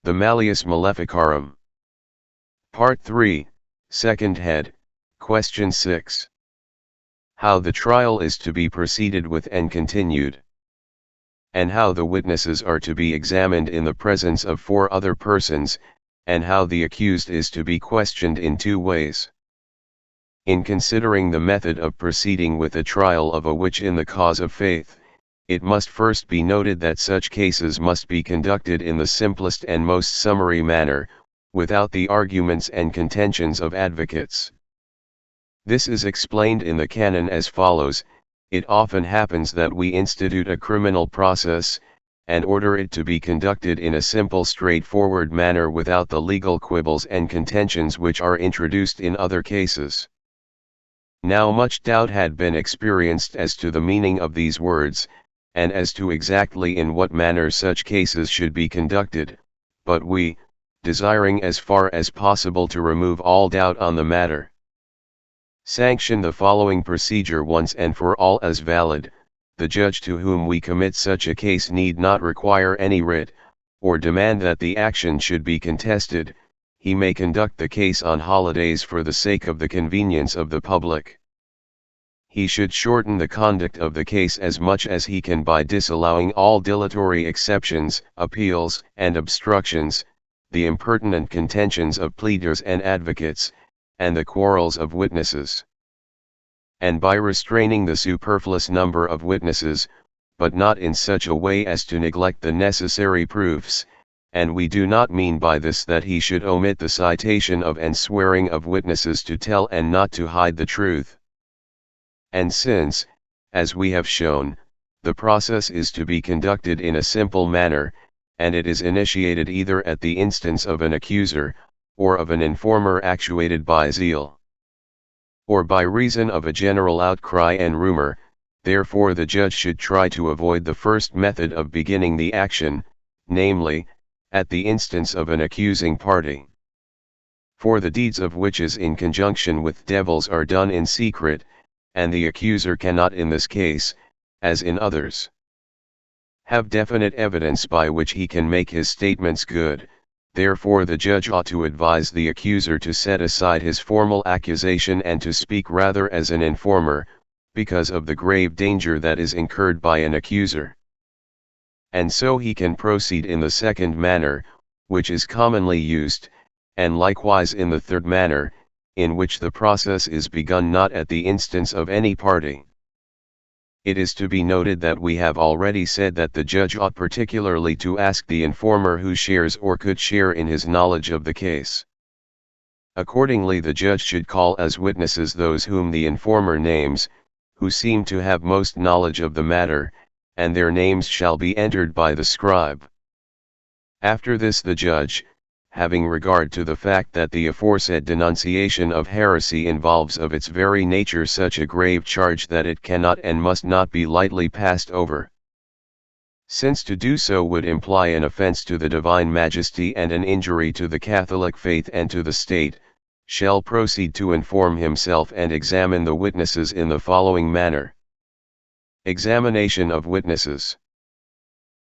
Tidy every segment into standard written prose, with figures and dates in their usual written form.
The Malleus Maleficarum. Part 3, Second Head, Question 6. How the trial is to be proceeded with and continued. And how the witnesses are to be examined in the presence of 4 other persons, and how the accused is to be questioned in 2 ways. In considering the method of proceeding with a trial of a witch in the cause of faith, it must first be noted that such cases must be conducted in the simplest and most summary manner, without the arguments and contentions of advocates. This is explained in the canon as follows: it often happens that we institute a criminal process, and order it to be conducted in a simple straightforward manner without the legal quibbles and contentions which are introduced in other cases. Now much doubt had been experienced as to the meaning of these words, and as to exactly in what manner such cases should be conducted, but we, desiring as far as possible to remove all doubt on the matter, sanction the following procedure once and for all as valid. The judge to whom we commit such a case need not require any writ, or demand that the action should be contested. He may conduct the case on holidays for the sake of the convenience of the public. He should shorten the conduct of the case as much as he can by disallowing all dilatory exceptions, appeals, and obstructions, the impertinent contentions of pleaders and advocates, and the quarrels of witnesses. And by restraining the superfluous number of witnesses, but not in such a way as to neglect the necessary proofs, and we do not mean by this that he should omit the citation of and swearing of witnesses to tell and not to hide the truth. And since, as we have shown, the process is to be conducted in a simple manner, and it is initiated either at the instance of an accuser, or of an informer actuated by zeal, or by reason of a general outcry and rumor, therefore the judge should try to avoid the first method of beginning the action, namely, at the instance of an accusing party. For the deeds of witches in conjunction with devils are done in secret, and the accuser cannot in this case, as in others, have definite evidence by which he can make his statements good. Therefore the judge ought to advise the accuser to set aside his formal accusation and to speak rather as an informer, because of the grave danger that is incurred by an accuser. And so he can proceed in the second manner, which is commonly used, and likewise in the third manner, in which the process is begun not at the instance of any party. It is to be noted that we have already said that the judge ought particularly to ask the informer who shares or could share in his knowledge of the case. Accordingly the judge should call as witnesses those whom the informer names, who seem to have most knowledge of the matter, and their names shall be entered by the scribe. After this the judge, having regard to the fact that the aforesaid denunciation of heresy involves of its very nature such a grave charge that it cannot and must not be lightly passed over, since to do so would imply an offense to the divine majesty and an injury to the Catholic faith and to the state, shall proceed to inform himself and examine the witnesses in the following manner. Examination of witnesses.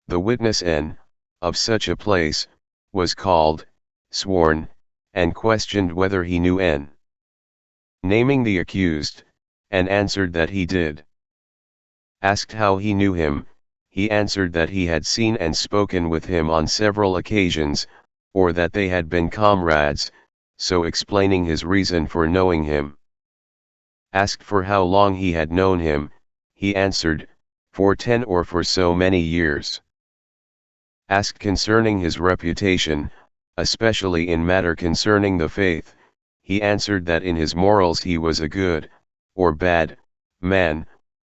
The witness N, of such a place, was called, sworn, and questioned whether he knew N. Naming the accused, and answered that he did. Asked how he knew him, he answered that he had seen and spoken with him on several occasions, or that they had been comrades, so explaining his reason for knowing him. Asked for how long he had known him, he answered, for 10 or for so many years. Asked concerning his reputation, especially in matter concerning the faith, he answered that in his morals he was a good, or bad, man,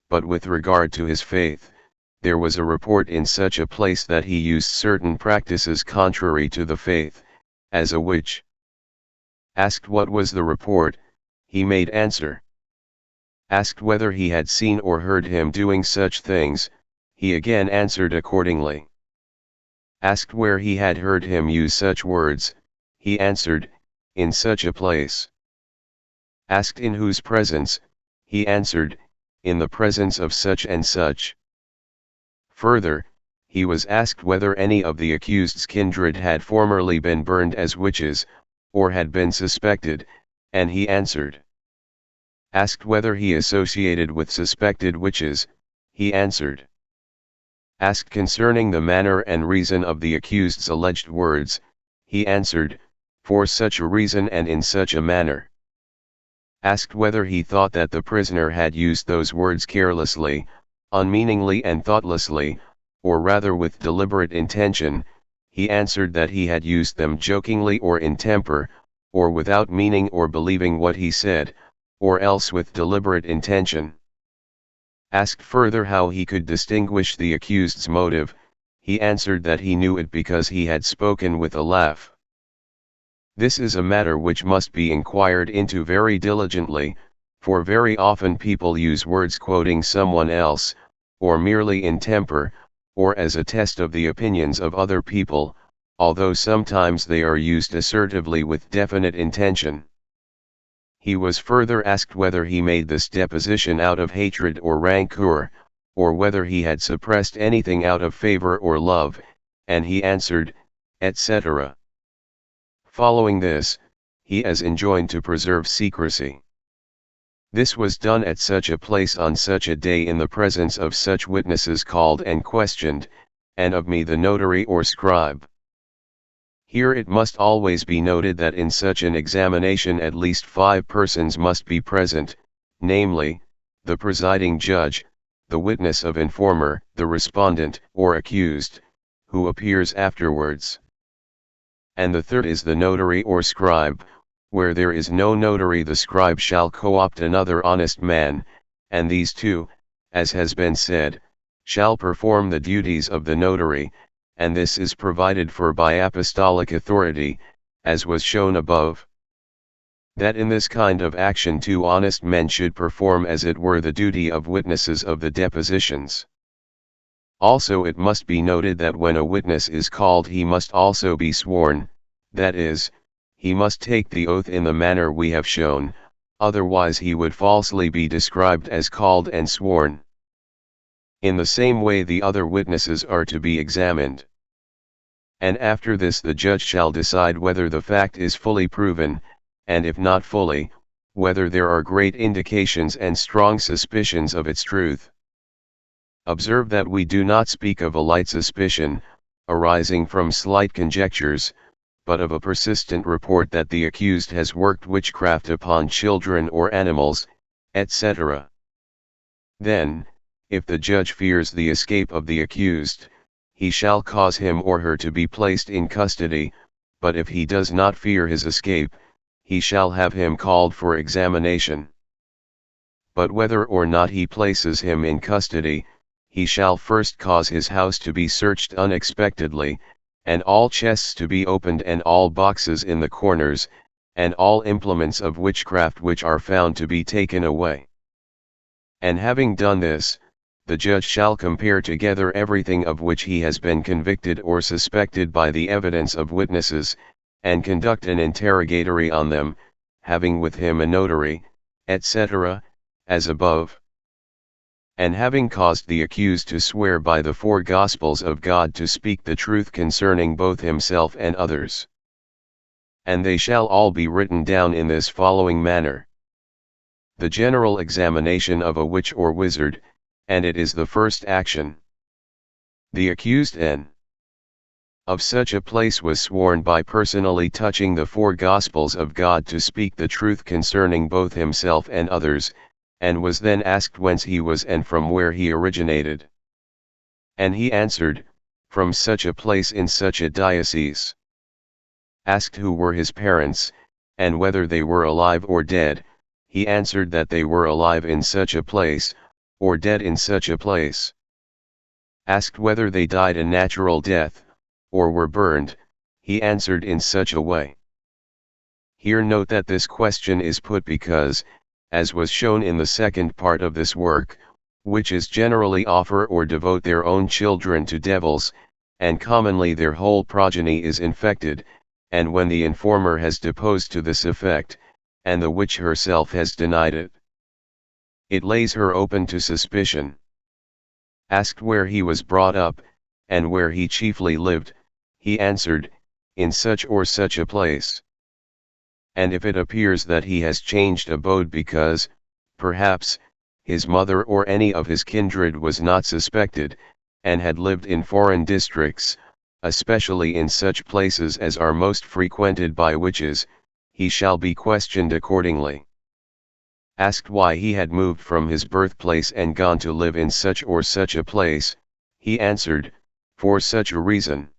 but with regard to his faith, there was a report in such a place that he used certain practices contrary to the faith, as a witch. Asked what was the report, he made answer. Asked whether he had seen or heard him doing such things, he again answered accordingly. Asked where he had heard him use such words, he answered, in such a place. Asked in whose presence, he answered, in the presence of such and such. Further, he was asked whether any of the accused's kindred had formerly been burned as witches, or had been suspected, and he answered. Asked whether he associated with suspected witches, he answered. Asked concerning the manner and reason of the accused's alleged words, he answered, for such a reason and in such a manner. Asked whether he thought that the prisoner had used those words carelessly, unmeaningly and thoughtlessly, or rather with deliberate intention, he answered that he had used them jokingly or in temper, or without meaning or believing what he said, or else with deliberate intention. Asked further how he could distinguish the accused's motive, he answered that he knew it because he had spoken with a laugh. This is a matter which must be inquired into very diligently, for very often people use words quoting someone else, or merely in temper, or as a test of the opinions of other people, although sometimes they are used assertively with definite intention. He was further asked whether he made this deposition out of hatred or rancor, or whether he had suppressed anything out of favor or love, and he answered, etc. Following this, he is enjoined to preserve secrecy. This was done at such a place on such a day in the presence of such witnesses called and questioned, and of me the notary or scribe. Here it must always be noted that in such an examination at least 5 persons must be present, namely, the presiding judge, the witness of informer, the respondent or accused, who appears afterwards. And the third is the notary or scribe. Where there is no notary, the scribe shall co-opt another honest man, and these two, as has been said, shall perform the duties of the notary, and this is provided for by apostolic authority, as was shown above. That in this kind of action 2 honest men should perform as it were the duty of witnesses of the depositions. Also it must be noted that when a witness is called he must also be sworn, that is, he must take the oath in the manner we have shown, otherwise he would falsely be described as called and sworn. In the same way the other witnesses are to be examined. And after this the judge shall decide whether the fact is fully proven, and if not fully, whether there are great indications and strong suspicions of its truth. Observe that we do not speak of a light suspicion, arising from slight conjectures, but of a persistent report that the accused has worked witchcraft upon children or animals, etc. Then, if the judge fears the escape of the accused, he shall cause him or her to be placed in custody, but if he does not fear his escape, he shall have him called for examination. But whether or not he places him in custody, he shall first cause his house to be searched unexpectedly, and all chests to be opened and all boxes in the corners, and all implements of witchcraft which are found to be taken away. And having done this, the judge shall compare together everything of which he has been convicted or suspected by the evidence of witnesses, and conduct an interrogatory on them, having with him a notary, etc., as above. And having caused the accused to swear by the 4 Gospels of God to speak the truth concerning both himself and others. And they shall all be written down in this following manner. The general examination of a witch or wizard, and it is the first action. The accused N. of such a place was sworn by personally touching the 4 Gospels of God to speak the truth concerning both himself and others, and was then asked whence he was and from where he originated. And he answered, from such a place in such a diocese. Asked who were his parents, and whether they were alive or dead, he answered that they were alive in such a place, or dead in such a place. Asked whether they died a natural death, or were burned, he answered in such a way. Here note that this question is put because, as was shown in the second part of this work, witches generally offer or devote their own children to devils, and commonly their whole progeny is infected, and when the informer has deposed to this effect, and the witch herself has denied it, it lays her open to suspicion. Asked where he was brought up, and where he chiefly lived, he answered, in such or such a place. And if it appears that he has changed abode because, perhaps, his mother or any of his kindred was not suspected, and had lived in foreign districts, especially in such places as are most frequented by witches, he shall be questioned accordingly. Asked why he had moved from his birthplace and gone to live in such or such a place, he answered, for such a reason.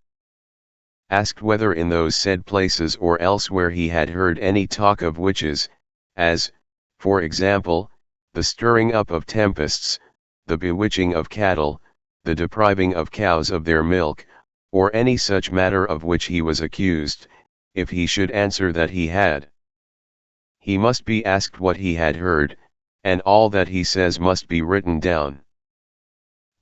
Asked whether in those said places or elsewhere he had heard any talk of witches, as, for example, the stirring up of tempests, the bewitching of cattle, the depriving of cows of their milk, or any such matter of which he was accused, if he should answer that he had, he must be asked what he had heard, and all that he says must be written down.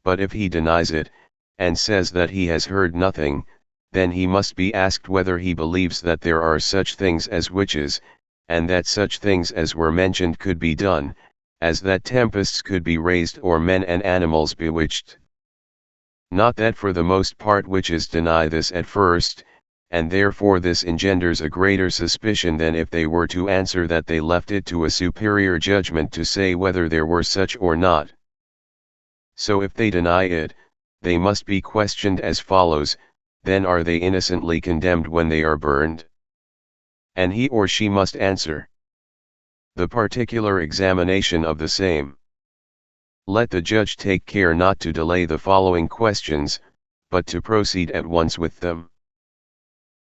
But if he denies it, and says that he has heard nothing, then he must be asked whether he believes that there are such things as witches, and that such things as were mentioned could be done, as that tempests could be raised or men and animals bewitched. Not that for the most part witches deny this at first, and therefore this engenders a greater suspicion than if they were to answer that they left it to a superior judgment to say whether there were such or not. So if they deny it, they must be questioned as follows: then are they innocently condemned when they are burned? And he or she must answer. The particular examination of the same. Let the judge take care not to delay the following questions, but to proceed at once with them.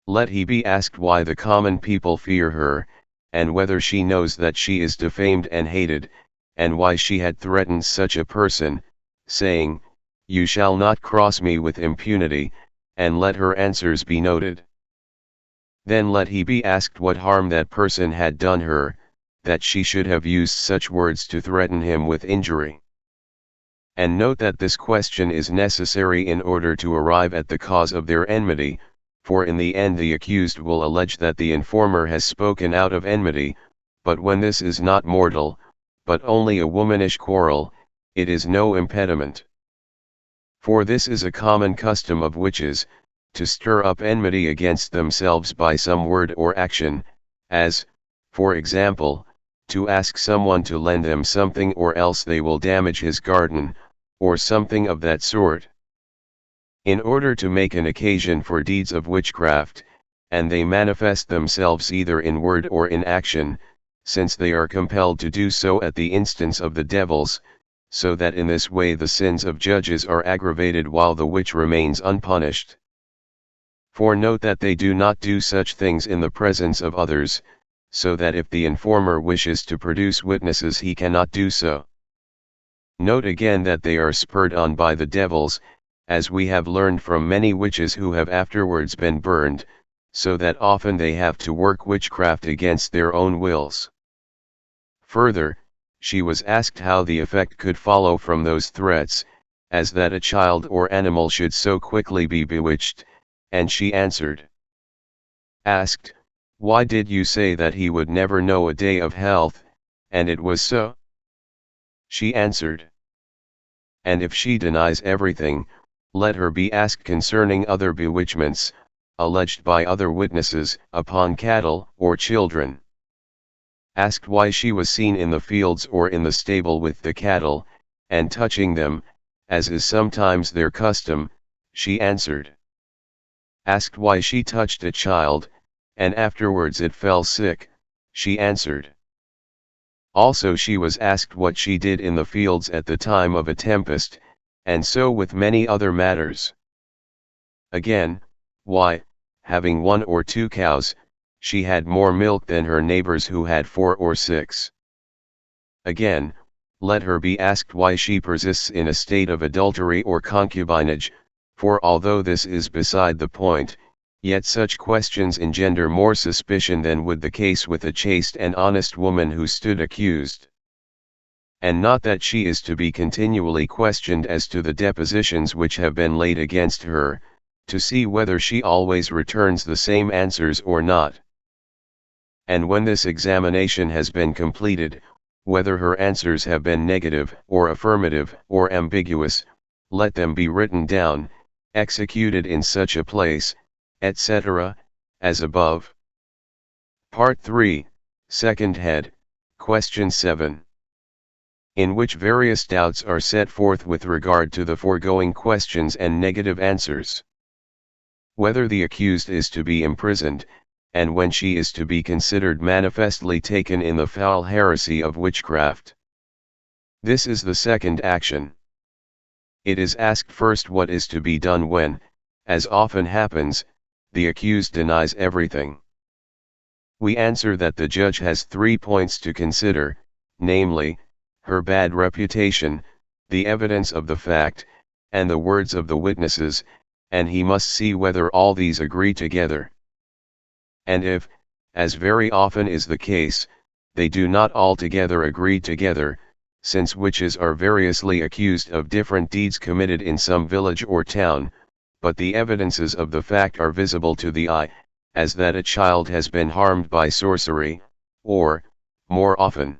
Let he be asked why the common people fear her, and whether she knows that she is defamed and hated, and why she had threatened such a person, saying, "You shall not cross me with impunity," and let her answers be noted. Then let he be asked what harm that person had done her, that she should have used such words to threaten him with injury. And note that this question is necessary in order to arrive at the cause of their enmity, for in the end the accused will allege that the informer has spoken out of enmity, but when this is not mortal, but only a womanish quarrel, it is no impediment. For this is a common custom of witches, to stir up enmity against themselves by some word or action, as, for example, to ask someone to lend them something or else they will damage his garden, or something of that sort. In order to make an occasion for deeds of witchcraft, and they manifest themselves either in word or in action, since they are compelled to do so at the instance of the devils, so that in this way the sins of judges are aggravated while the witch remains unpunished. For note that they do not do such things in the presence of others, so that if the informer wishes to produce witnesses he cannot do so. Note again that they are spurred on by the devils, as we have learned from many witches who have afterwards been burned, so that often they have to work witchcraft against their own wills. Further, she was asked how the effect could follow from those threats, as that a child or animal should so quickly be bewitched, and she answered. Asked, why did you say that he would never know a day of health, and it was so? She answered. And if she denies everything, let her be asked concerning other bewitchments, alleged by other witnesses, upon cattle or children. Asked why she was seen in the fields or in the stable with the cattle, and touching them, as is sometimes their custom, she answered. Asked why she touched a child, and afterwards it fell sick, she answered. Also she was asked what she did in the fields at the time of a tempest, and so with many other matters. Again, why, having 1 or 2 cows, she had more milk than her neighbors who had 4 or 6. Again, let her be asked why she persists in a state of adultery or concubinage, for although this is beside the point, yet such questions engender more suspicion than would the case with a chaste and honest woman who stood accused. And not that she is to be continually questioned as to the depositions which have been laid against her, to see whether she always returns the same answers or not. And when this examination has been completed, whether her answers have been negative, or affirmative, or ambiguous, let them be written down, executed in such a place, etc., as above. Part 3, Second Head, Question 7. In which various doubts are set forth with regard to the foregoing questions and negative answers. Whether the accused is to be imprisoned, and when she is to be considered manifestly taken in the foul heresy of witchcraft. This is the second action. It is asked first what is to be done when, as often happens, the accused denies everything. We answer that the judge has 3 points to consider, namely, her bad reputation, the evidence of the fact, and the words of the witnesses, and he must see whether all these agree together. And if, as very often is the case, they do not altogether agree together, since witches are variously accused of different deeds committed in some village or town, but the evidences of the fact are visible to the eye, as that a child has been harmed by sorcery, or, more often,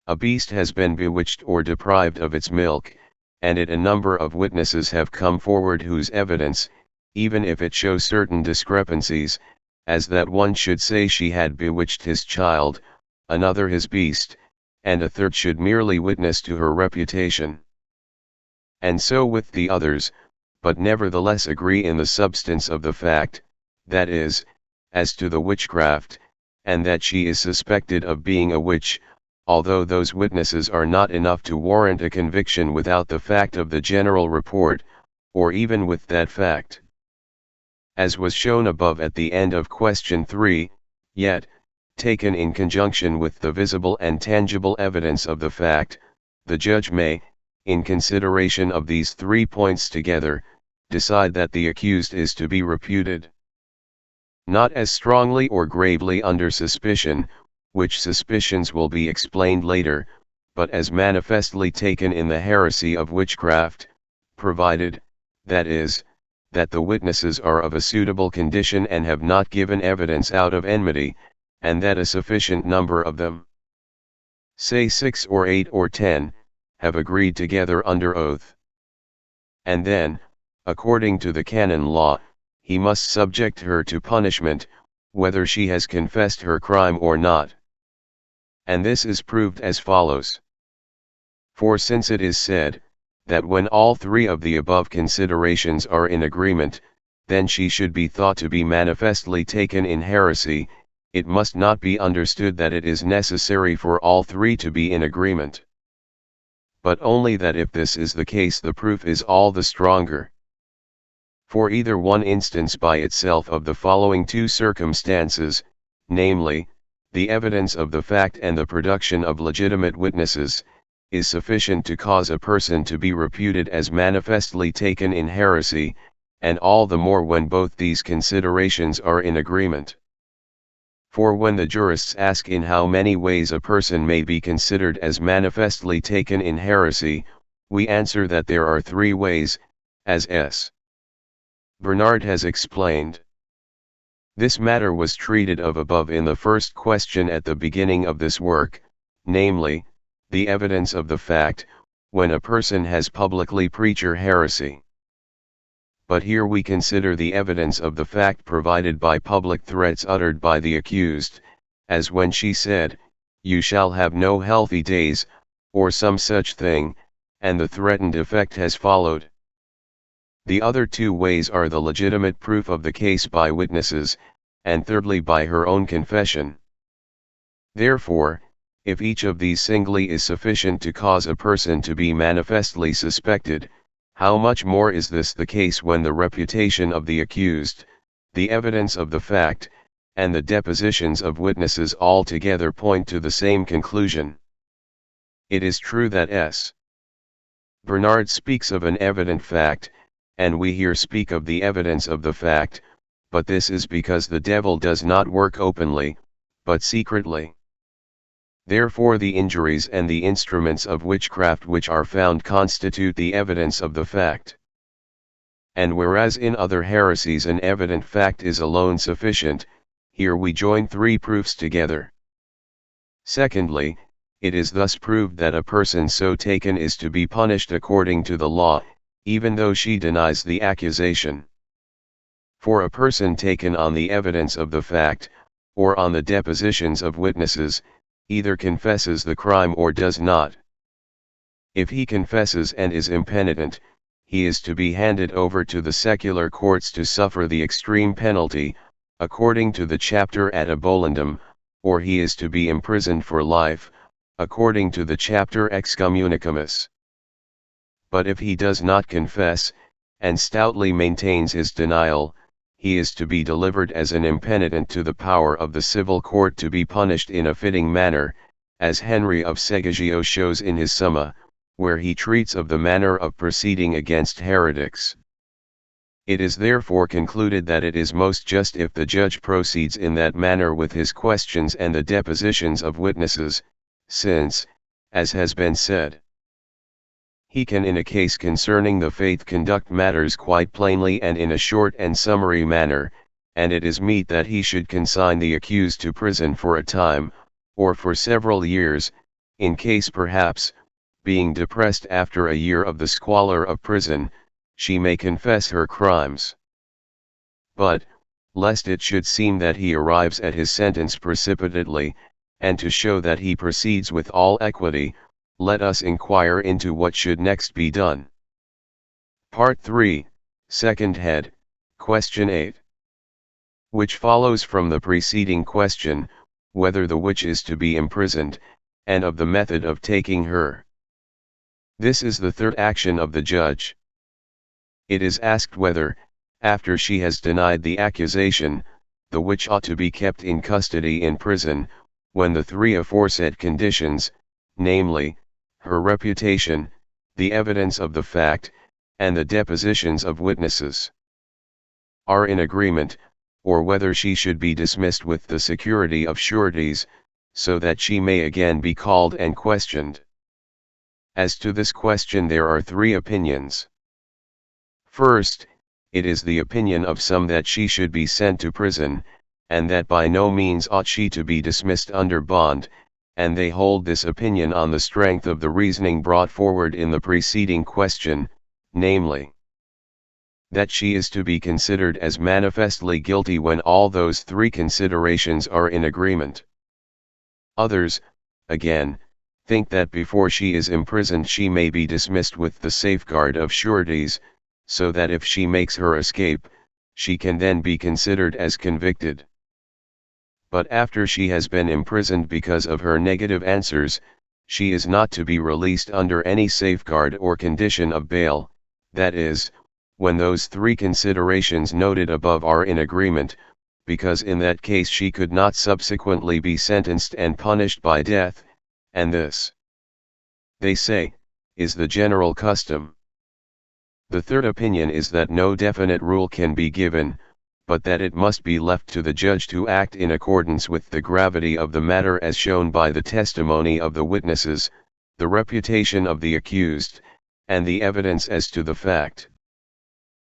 a beast has been bewitched or deprived of its milk, and a number of witnesses have come forward whose evidence, even if it shows certain discrepancies, as that one should say she had bewitched his child, another his beast, and a third should merely witness to her reputation. And so with the others, but nevertheless agree in the substance of the fact, that is, as to the witchcraft, and that she is suspected of being a witch, although those witnesses are not enough to warrant a conviction without the fact of the general report, or even with that fact. As was shown above at the end of question 3, yet, taken in conjunction with the visible and tangible evidence of the fact, the judge may, in consideration of these 3 points together, decide that the accused is to be reputed. Not as strongly or gravely under suspicion, which suspicions will be explained later, but as manifestly taken in the heresy of witchcraft, provided, that is, that the witnesses are of a suitable condition and have not given evidence out of enmity, and that a sufficient number of them, say 6 or 8 or 10, have agreed together under oath. And then, according to the canon law, he must subject her to punishment, whether she has confessed her crime or not. And this is proved as follows. For since it is said, that when all 3 of the above considerations are in agreement, then she should be thought to be manifestly taken in heresy, it must not be understood that it is necessary for all 3 to be in agreement, but only that if this is the case the proof is all the stronger. For either one instance by itself of the following 2 circumstances, namely, the evidence of the fact and the production of legitimate witnesses, is sufficient to cause a person to be reputed as manifestly taken in heresy, and all the more when both these considerations are in agreement. For when the jurists ask in how many ways a person may be considered as manifestly taken in heresy, we answer that there are 3 ways, as S. Bernard has explained. This matter was treated of above in the first question at the beginning of this work, namely, the evidence of the fact, when a person has publicly preached heresy. But here we consider the evidence of the fact provided by public threats uttered by the accused, as when she said, "You shall have no healthy days," or some such thing, and the threatened effect has followed. The other 2 ways are the legitimate proof of the case by witnesses, and thirdly by her own confession. Therefore, if each of these singly is sufficient to cause a person to be manifestly suspected, how much more is this the case when the reputation of the accused, the evidence of the fact, and the depositions of witnesses all together point to the same conclusion. It is true that S. Bernard speaks of an evident fact, and we here speak of the evidence of the fact, but this is because the devil does not work openly, but secretly. Therefore the injuries and the instruments of witchcraft which are found constitute the evidence of the fact. And whereas in other heresies an evident fact is alone sufficient, here we join 3 proofs together. Secondly, it is thus proved that a person so taken is to be punished according to the law, even though she denies the accusation. For a person taken on the evidence of the fact, or on the depositions of witnesses, either confesses the crime or does not. If he confesses and is impenitent, he is to be handed over to the secular courts to suffer the extreme penalty, according to the chapter ad abolendum, or he is to be imprisoned for life, according to the chapter excommunicamus. But if he does not confess, and stoutly maintains his denial, he is to be delivered as an impenitent to the power of the civil court to be punished in a fitting manner, as Henry of Seggio shows in his Summa, where he treats of the manner of proceeding against heretics. It is therefore concluded that it is most just if the judge proceeds in that manner with his questions and the depositions of witnesses, since, as has been said, he can in a case concerning the faith conduct matters quite plainly and in a short and summary manner, and it is meet that he should consign the accused to prison for a time, or for several years, in case perhaps, being depressed after a year of the squalor of prison, she may confess her crimes. But, lest it should seem that he arrives at his sentence precipitately, and to show that he proceeds with all equity, let us inquire into what should next be done. Part 3, Second Head, Question 8. Which follows from the preceding question, whether the witch is to be imprisoned, and of the method of taking her. This is the third action of the judge. It is asked whether, after she has denied the accusation, the witch ought to be kept in custody in prison, when the three aforesaid conditions, namely, her reputation, the evidence of the fact, and the depositions of witnesses, are in agreement, or whether she should be dismissed with the security of sureties, so that she may again be called and questioned. As to this question there are three opinions. First, it is the opinion of some that she should be sent to prison, and that by no means ought she to be dismissed under bond, and they hold this opinion on the strength of the reasoning brought forward in the preceding question, namely, that she is to be considered as manifestly guilty when all those three considerations are in agreement. Others, again, think that before she is imprisoned she may be dismissed with the safeguard of sureties, so that if she makes her escape, she can then be considered as convicted. But after she has been imprisoned because of her negative answers, she is not to be released under any safeguard or condition of bail, that is, when those three considerations noted above are in agreement, because in that case she could not subsequently be sentenced and punished by death, and this, they say, is the general custom. The third opinion is that no definite rule can be given, but that it must be left to the judge to act in accordance with the gravity of the matter as shown by the testimony of the witnesses, the reputation of the accused, and the evidence as to the fact,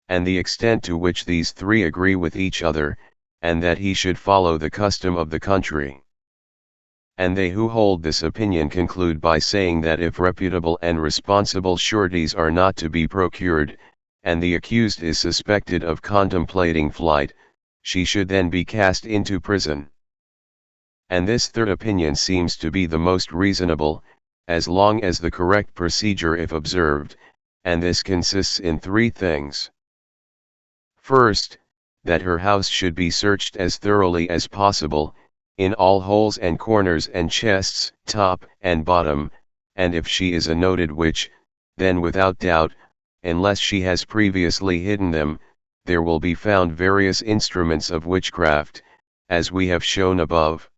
and the extent to which these three agree with each other, and that he should follow the custom of the country. And they who hold this opinion conclude by saying that if reputable and responsible sureties are not to be procured, and the accused is suspected of contemplating flight, she should then be cast into prison. And this third opinion seems to be the most reasonable, as long as the correct procedure if observed, and this consists in three things. First, that her house should be searched as thoroughly as possible, in all holes and corners and chests, top and bottom, and if she is a noted witch, then without doubt, unless she has previously hidden them, there will be found various instruments of witchcraft, as we have shown above.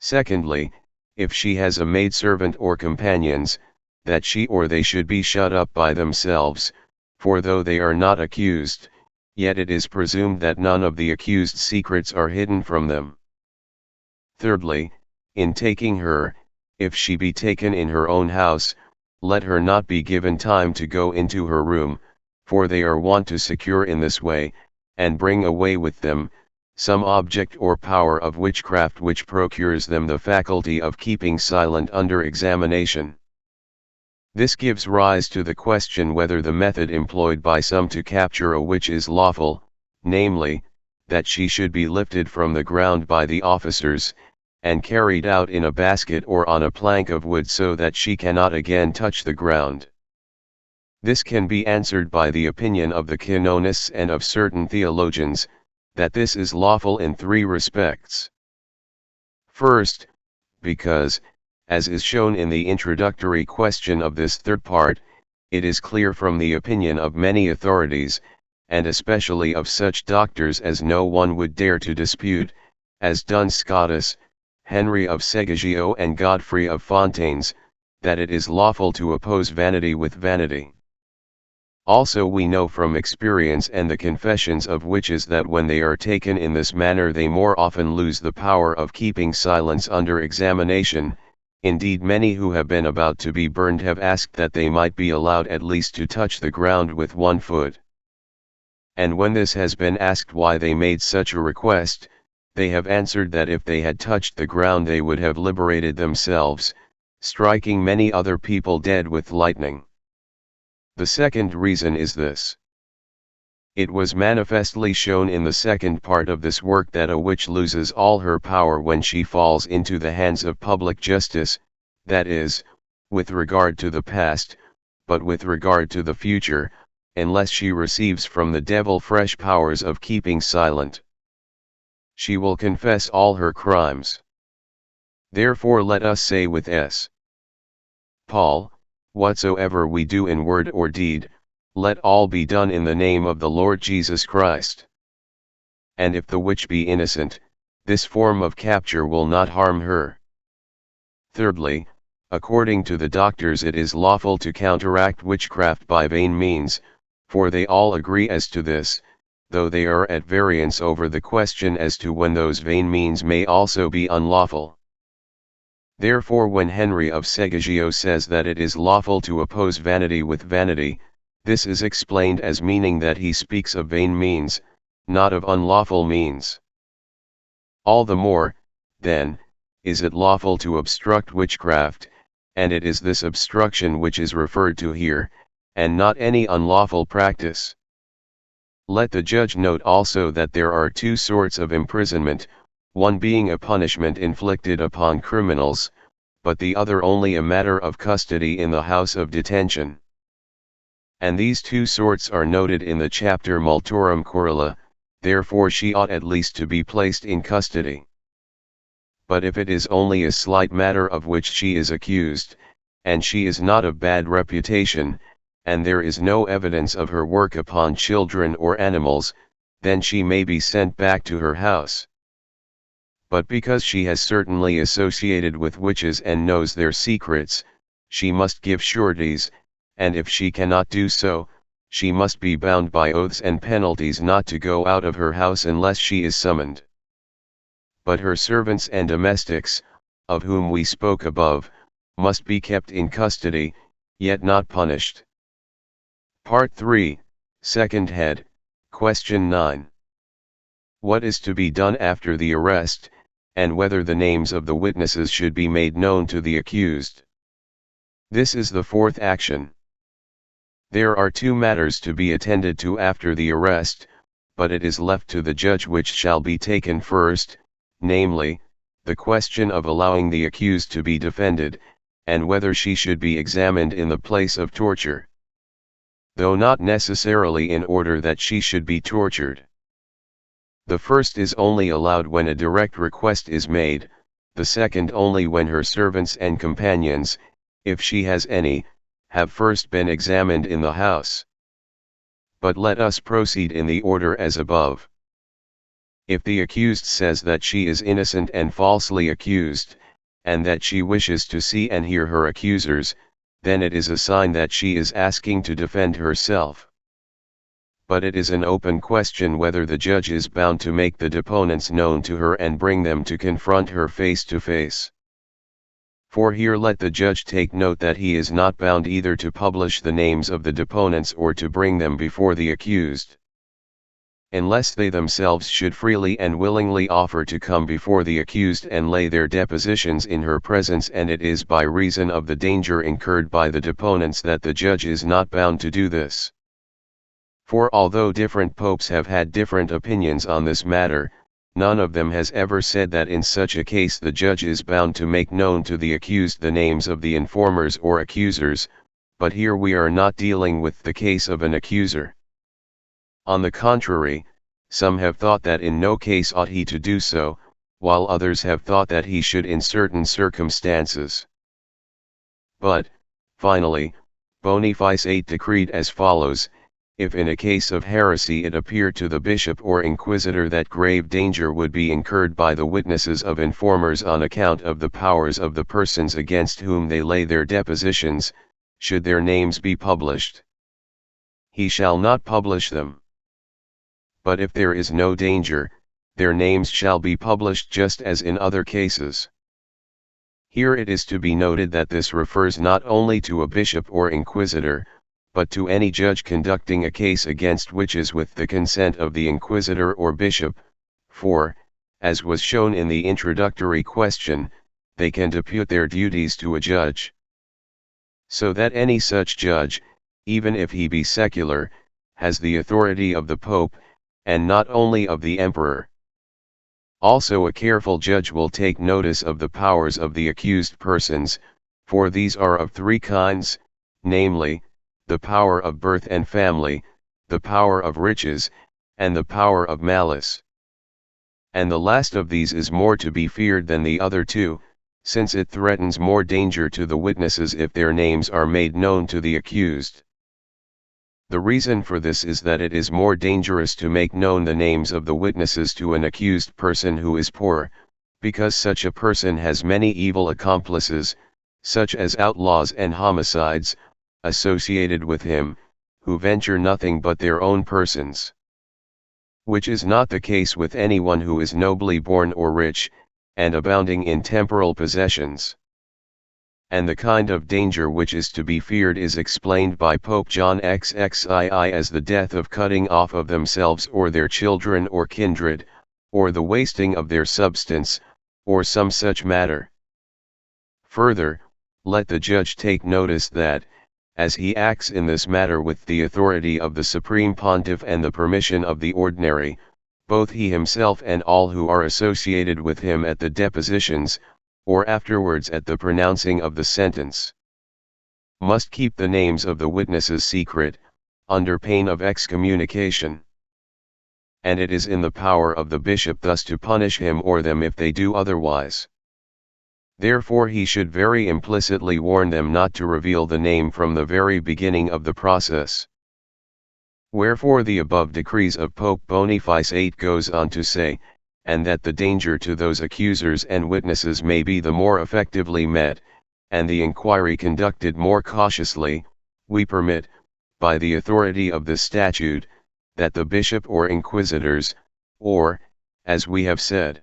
Secondly, if she has a maidservant or companions, that she or they should be shut up by themselves, for though they are not accused, yet it is presumed that none of the accused's secrets are hidden from them. Thirdly, in taking her, if she be taken in her own house, let her not be given time to go into her room, for they are wont to secure in this way, and bring away with them, some object or power of witchcraft which procures them the faculty of keeping silent under examination. This gives rise to the question whether the method employed by some to capture a witch is lawful, namely, that she should be lifted from the ground by the officers, and carried out in a basket or on a plank of wood so that she cannot again touch the ground. This can be answered by the opinion of the canonists and of certain theologians, that this is lawful in three respects. First, because, as is shown in the introductory question of this third part, it is clear from the opinion of many authorities, and especially of such doctors as no one would dare to dispute, as Duns Scotus, Henry of Seggio and Godfrey of Fontaines, that it is lawful to oppose vanity with vanity. Also we know from experience and the confessions of witches that when they are taken in this manner they more often lose the power of keeping silence under examination. Indeed, many who have been about to be burned have asked that they might be allowed at least to touch the ground with one foot. And when this has been asked why they made such a request, they have answered that if they had touched the ground they would have liberated themselves, striking many other people dead with lightning. The second reason is this. It was manifestly shown in the second part of this work that a witch loses all her power when she falls into the hands of public justice, that is, with regard to the past, but with regard to the future, unless she receives from the devil fresh powers of keeping silent. She will confess all her crimes. Therefore let us say with S. Paul, whatsoever we do in word or deed, let all be done in the name of the Lord Jesus Christ. And if the witch be innocent, this form of capture will not harm her. Thirdly, according to the doctors it is lawful to counteract witchcraft by vain means, for they all agree as to this, though they are at variance over the question as to when those vain means may also be unlawful. Therefore when Henry of Seggio says that it is lawful to oppose vanity with vanity, this is explained as meaning that he speaks of vain means, not of unlawful means. All the more, then, is it lawful to obstruct witchcraft, and it is this obstruction which is referred to here, and not any unlawful practice. Let the judge note also that there are two sorts of imprisonment, one being a punishment inflicted upon criminals, but the other only a matter of custody in the house of detention. And these two sorts are noted in the chapter Multorum Corilla, therefore she ought at least to be placed in custody. But if it is only a slight matter of which she is accused, and she is not of bad reputation, and there is no evidence of her work upon children or animals, then she may be sent back to her house. But because she has certainly associated with witches and knows their secrets, she must give sureties, and if she cannot do so, she must be bound by oaths and penalties not to go out of her house unless she is summoned. But her servants and domestics, of whom we spoke above, must be kept in custody, yet not punished. Part 3, Second Head, Question 9. What is to be done after the arrest, and whether the names of the witnesses should be made known to the accused? This is the fourth action. There are two matters to be attended to after the arrest, but it is left to the judge which shall be taken first, namely, the question of allowing the accused to be defended, and whether she should be examined in the place of torture. Though not necessarily in order that she should be tortured. The first is only allowed when a direct request is made, the second only when her servants and companions, if she has any, have first been examined in the house. But let us proceed in the order as above. If the accused says that she is innocent and falsely accused, and that she wishes to see and hear her accusers, then it is a sign that she is asking to defend herself. But it is an open question whether the judge is bound to make the deponents known to her and bring them to confront her face to face. For here let the judge take note that he is not bound either to publish the names of the deponents or to bring them before the accused. unless they themselves should freely and willingly offer to come before the accused and lay their depositions in her presence, and it is by reason of the danger incurred by the deponents that the judge is not bound to do this. For although different popes have had different opinions on this matter, none of them has ever said that in such a case the judge is bound to make known to the accused the names of the informers or accusers, but here we are not dealing with the case of an accuser. On the contrary, some have thought that in no case ought he to do so, while others have thought that he should in certain circumstances. But, finally, Boniface VIII decreed as follows: if in a case of heresy it appear to the bishop or inquisitor that grave danger would be incurred by the witnesses of informers on account of the powers of the persons against whom they lay their depositions, should their names be published, he shall not publish them. But if there is no danger, their names shall be published just as in other cases. Here it is to be noted that this refers not only to a bishop or inquisitor, but to any judge conducting a case against witches with the consent of the inquisitor or bishop, for, as was shown in the introductory question, they can depute their duties to a judge. So that any such judge, even if he be secular, has the authority of the Pope, and not only of the Emperor. Also a careful judge will take notice of the powers of the accused persons, for these are of three kinds, namely, the power of birth and family, the power of riches, and the power of malice. And the last of these is more to be feared than the other two, since it threatens more danger to the witnesses if their names are made known to the accused. The reason for this is that it is more dangerous to make known the names of the witnesses to an accused person who is poor, because such a person has many evil accomplices, such as outlaws and homicides, associated with him, who venture nothing but their own persons. Which is not the case with anyone who is nobly born or rich, and abounding in temporal possessions. And the kind of danger which is to be feared is explained by Pope John XXII as the death of cutting off of themselves or their children or kindred, or the wasting of their substance, or some such matter. Further, let the judge take notice that, as he acts in this matter with the authority of the Supreme Pontiff and the permission of the ordinary, both he himself and all who are associated with him at the depositions, or afterwards at the pronouncing of the sentence, must keep the names of the witnesses secret, under pain of excommunication. And it is in the power of the bishop thus to punish him or them if they do otherwise. Therefore he should very implicitly warn them not to reveal the name from the very beginning of the process. Wherefore the above decrees of Pope Boniface VIII goes on to say, and that the danger to those accusers and witnesses may be the more effectively met, and the inquiry conducted more cautiously, we permit, by the authority of this statute, that the bishop or inquisitors, or, as we have said,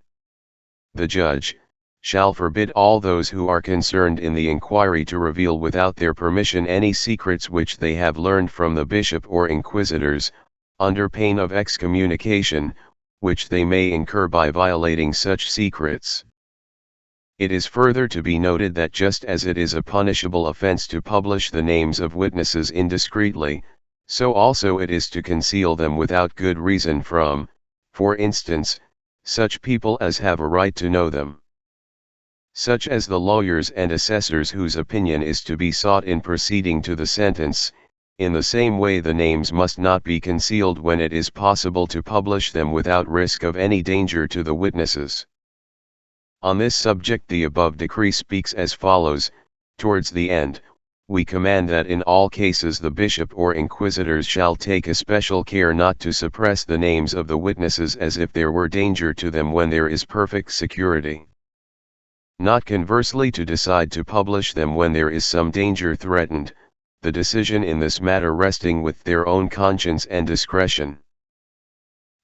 the judge, shall forbid all those who are concerned in the inquiry to reveal without their permission any secrets which they have learned from the bishop or inquisitors, under pain of excommunication, which they may incur by violating such secrets. It is further to be noted that just as it is a punishable offense to publish the names of witnesses indiscreetly, so also it is to conceal them without good reason from, for instance, such people as have a right to know them, such as the lawyers and assessors whose opinion is to be sought in proceeding to the sentence. In the same way the names must not be concealed when it is possible to publish them without risk of any danger to the witnesses. On this subject the above decree speaks as follows: towards the end, we command that in all cases the bishop or inquisitors shall take especial care not to suppress the names of the witnesses as if there were danger to them when there is perfect security. Not conversely to decide to publish them when there is some danger threatened, the decision in this matter resting with their own conscience and discretion.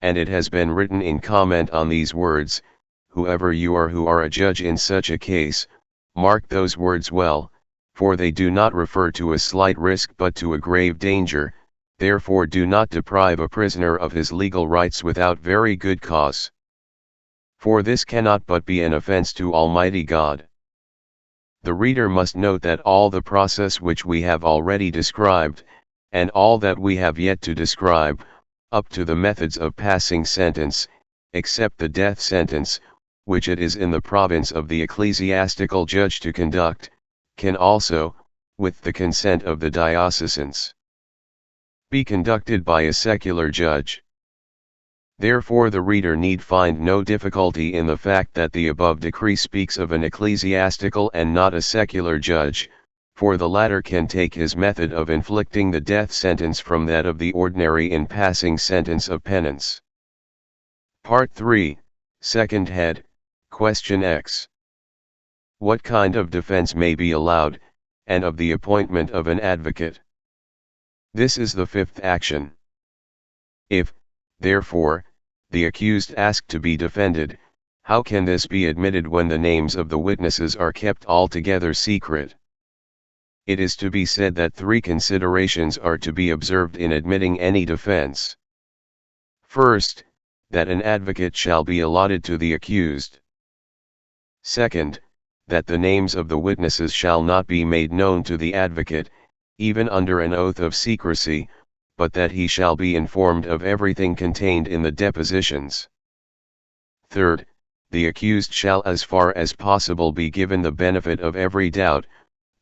And it has been written in comment on these words, whoever you are who are a judge in such a case, mark those words well, for they do not refer to a slight risk but to a grave danger. therefore do not deprive a prisoner of his legal rights without very good cause. For this cannot but be an offense to Almighty God. The reader must note that all the process which we have already described, and all that we have yet to describe, up to the methods of passing sentence, except the death sentence, which it is in the province of the ecclesiastical judge to conduct, can also, with the consent of the diocesans, be conducted by a secular judge. Therefore the reader need find no difficulty in the fact that the above decree speaks of an ecclesiastical and not a secular judge, for the latter can take his method of inflicting the death sentence from that of the ordinary in passing sentence of penance. Part 3, Second Head, Question X. What kind of defense may be allowed, and of the appointment of an advocate? This is the fifth action. If, therefore, the accused ask to be defended, how can this be admitted when the names of the witnesses are kept altogether secret? It is to be said that three considerations are to be observed in admitting any defense. First, that an advocate shall be allotted to the accused. Second, that the names of the witnesses shall not be made known to the advocate, even under an oath of secrecy, but that he shall be informed of everything contained in the depositions. Third, the accused shall as far as possible be given the benefit of every doubt,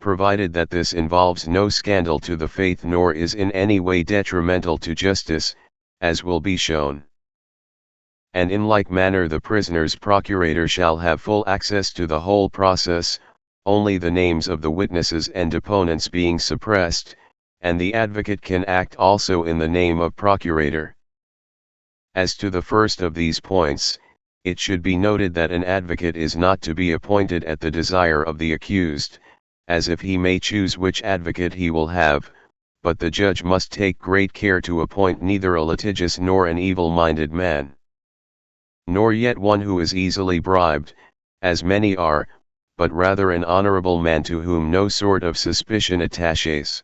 provided that this involves no scandal to the faith nor is in any way detrimental to justice, as will be shown. And in like manner the prisoner's procurator shall have full access to the whole process, only the names of the witnesses and deponents being suppressed, and the advocate can act also in the name of procurator. As to the first of these points, it should be noted that an advocate is not to be appointed at the desire of the accused, as if he may choose which advocate he will have, but the judge must take great care to appoint neither a litigious nor an evil-minded man, nor yet one who is easily bribed, as many are, but rather an honorable man to whom no sort of suspicion attaches.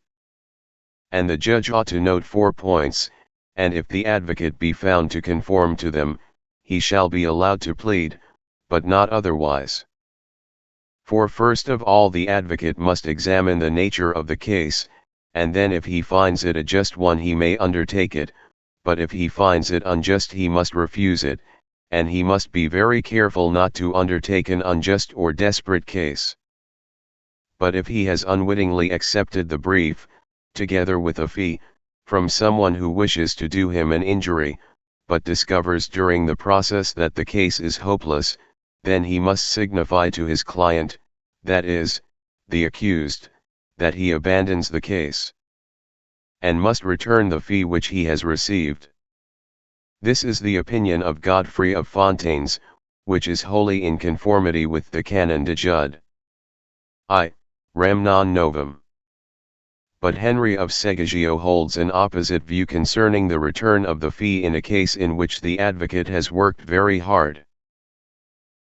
And the judge ought to note 4 points, and if the advocate be found to conform to them, he shall be allowed to plead, but not otherwise. For first of all the advocate must examine the nature of the case, and then if he finds it a just one he may undertake it, but if he finds it unjust he must refuse it, and he must be very careful not to undertake an unjust or desperate case. But if he has unwittingly accepted the brief, together with a fee, from someone who wishes to do him an injury, but discovers during the process that the case is hopeless, then he must signify to his client, that is, the accused, that he abandons the case, and must return the fee which he has received. This is the opinion of Godfrey of Fontaines, which is wholly in conformity with the Canon de Jude. I. Rem non novum. But Henry of Seggio holds an opposite view concerning the return of the fee in a case in which the advocate has worked very hard.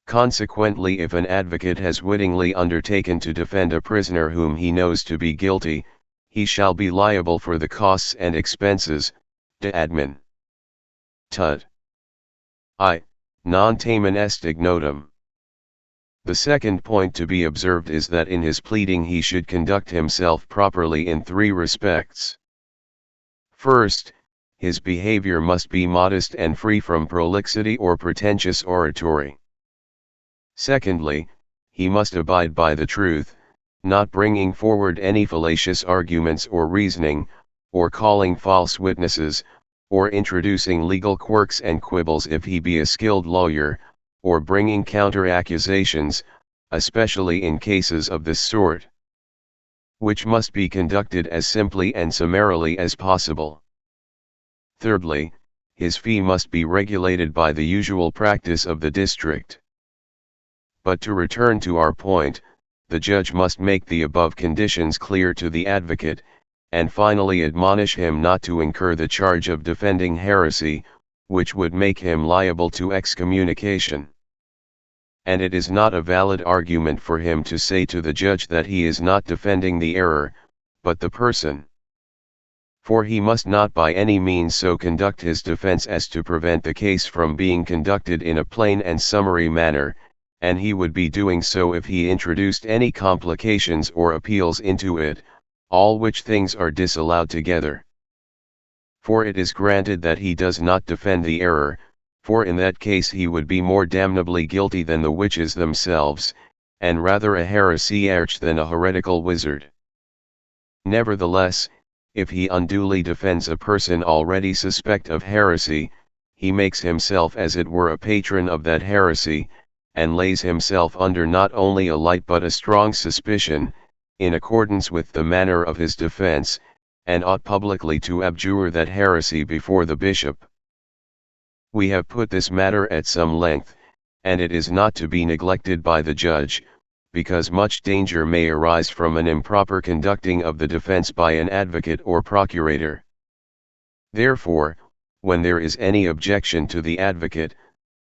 Consequently, if an advocate has wittingly undertaken to defend a prisoner whom he knows to be guilty, he shall be liable for the costs and expenses, de admin. Tud. I. Non tamen est ignotum. The second point to be observed is that in his pleading he should conduct himself properly in 3 respects. First, his behavior must be modest and free from prolixity or pretentious oratory. Secondly, he must abide by the truth, not bringing forward any fallacious arguments or reasoning, or calling false witnesses, or introducing legal quirks and quibbles if he be a skilled lawyer, or bringing counter-accusations, especially in cases of this sort, which must be conducted as simply and summarily as possible. Thirdly, his fee must be regulated by the usual practice of the district. But to return to our point, the judge must make the above conditions clear to the advocate, and finally admonish him not to incur the charge of defending heresy, which would make him liable to excommunication. And it is not a valid argument for him to say to the judge that he is not defending the error, but the person. For he must not by any means so conduct his defense as to prevent the case from being conducted in a plain and summary manner, and he would be doing so if he introduced any complications or appeals into it, all which things are disallowed together. For it is granted that he does not defend the error, for in that case he would be more damnably guilty than the witches themselves, and rather a heresiarch than a heretical wizard. Nevertheless, if he unduly defends a person already suspect of heresy, he makes himself as it were a patron of that heresy, and lays himself under not only a light but a strong suspicion, in accordance with the manner of his defense, and ought publicly to abjure that heresy before the bishop. We have put this matter at some length, and it is not to be neglected by the judge, because much danger may arise from an improper conducting of the defense by an advocate or procurator. Therefore, when there is any objection to the advocate,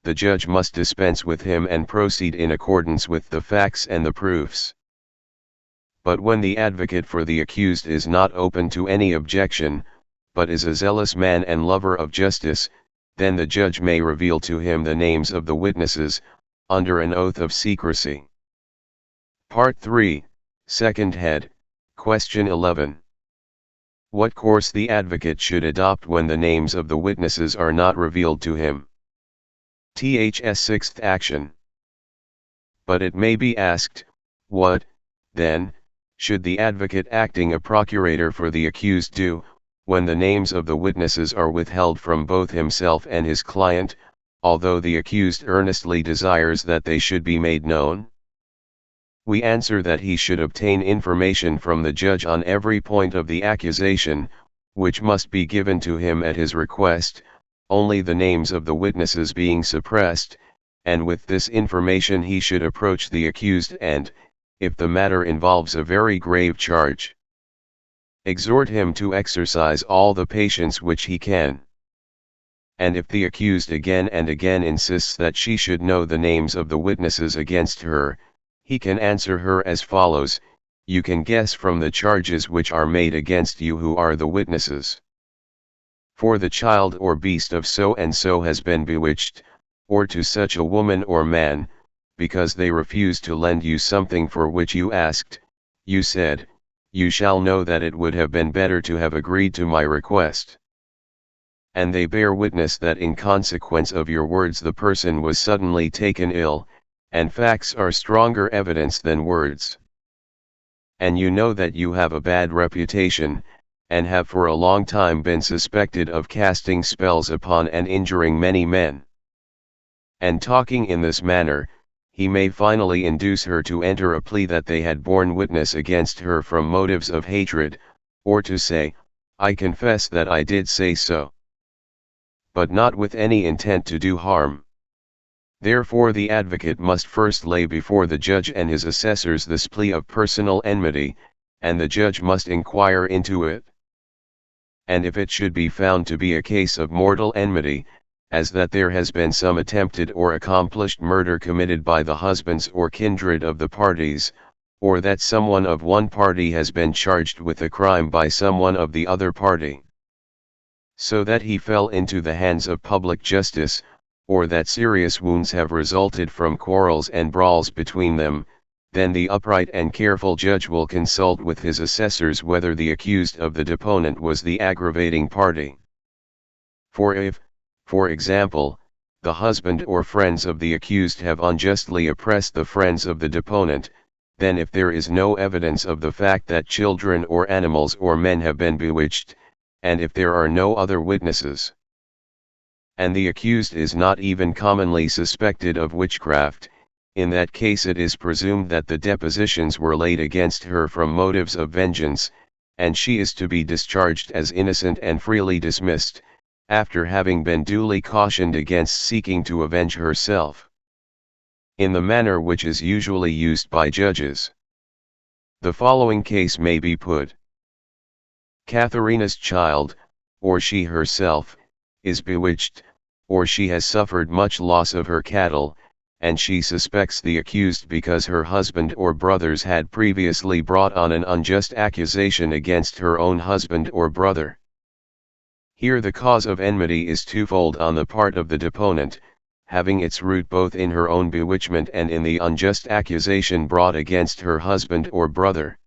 the judge must dispense with him and proceed in accordance with the facts and the proofs. But when the advocate for the accused is not open to any objection, but is a zealous man and lover of justice, then the judge may reveal to him the names of the witnesses, under an oath of secrecy. Part 3, Second Head, Question 11. What course the advocate should adopt when the names of the witnesses are not revealed to him. THS Sixth Action. But it may be asked, what, then, should the advocate acting a procurator for the accused do, when the names of the witnesses are withheld from both himself and his client, although the accused earnestly desires that they should be made known? We answer that he should obtain information from the judge on every point of the accusation, which must be given to him at his request, only the names of the witnesses being suppressed, and with this information he should approach the accused and, if the matter involves a very grave charge, exhort him to exercise all the patience which he can. And if the accused again and again insists that she should know the names of the witnesses against her, he can answer her as follows: you can guess from the charges which are made against you who are the witnesses. For the child or beast of so and so has been bewitched, or to such a woman or man, because they refused to lend you something for which you asked, you said, you shall know that it would have been better to have agreed to my request. And they bear witness that in consequence of your words the person was suddenly taken ill, and facts are stronger evidence than words. And you know that you have a bad reputation, and have for a long time been suspected of casting spells upon and injuring many men. And talking in this manner, he may finally induce her to enter a plea that they had borne witness against her from motives of hatred, or to say, I confess that I did say so, but not with any intent to do harm. Therefore the advocate must first lay before the judge and his assessors this plea of personal enmity, and the judge must inquire into it. And if it should be found to be a case of mortal enmity, as that there has been some attempted or accomplished murder committed by the husbands or kindred of the parties, or that someone of one party has been charged with a crime by someone of the other party, so that he fell into the hands of public justice, or that serious wounds have resulted from quarrels and brawls between them, then the upright and careful judge will consult with his assessors whether the accused of the deponent was the aggravating party. For if, for example, the husband or friends of the accused have unjustly oppressed the friends of the deponent, then if there is no evidence of the fact that children or animals or men have been bewitched, and if there are no other witnesses, and the accused is not even commonly suspected of witchcraft, in that case it is presumed that the depositions were laid against her from motives of vengeance, and she is to be discharged as innocent and freely dismissed, after having been duly cautioned against seeking to avenge herself, in the manner which is usually used by judges. The following case may be put. Katharina's child, or she herself, is bewitched, or she has suffered much loss of her cattle, and she suspects the accused because her husband or brothers had previously brought on an unjust accusation against her own husband or brother. Here the cause of enmity is twofold on the part of the deponent, having its root both in her own bewitchment and in the unjust accusation brought against her husband or brother.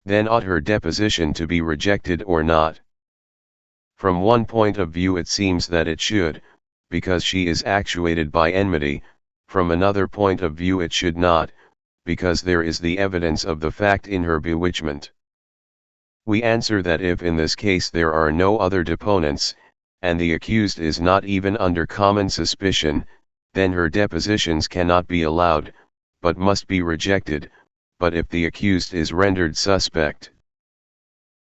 Then ought her deposition to be rejected or not? From one point of view it seems that it should, because she is actuated by enmity; from another point of view it should not, because there is the evidence of the fact in her bewitchment. We answer that if in this case there are no other deponents, and the accused is not even under common suspicion, then her depositions cannot be allowed, but must be rejected, but if the accused is rendered suspect,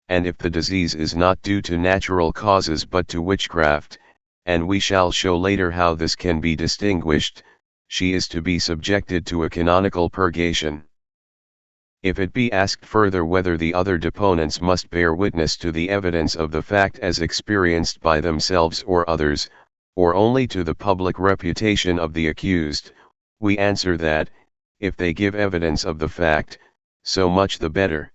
and if the disease is not due to natural causes but to witchcraft, and we shall show later how this can be distinguished, she is to be subjected to a canonical purgation. If it be asked further whether the other deponents must bear witness to the evidence of the fact as experienced by themselves or others, or only to the public reputation of the accused, we answer that, if they give evidence of the fact, so much the better.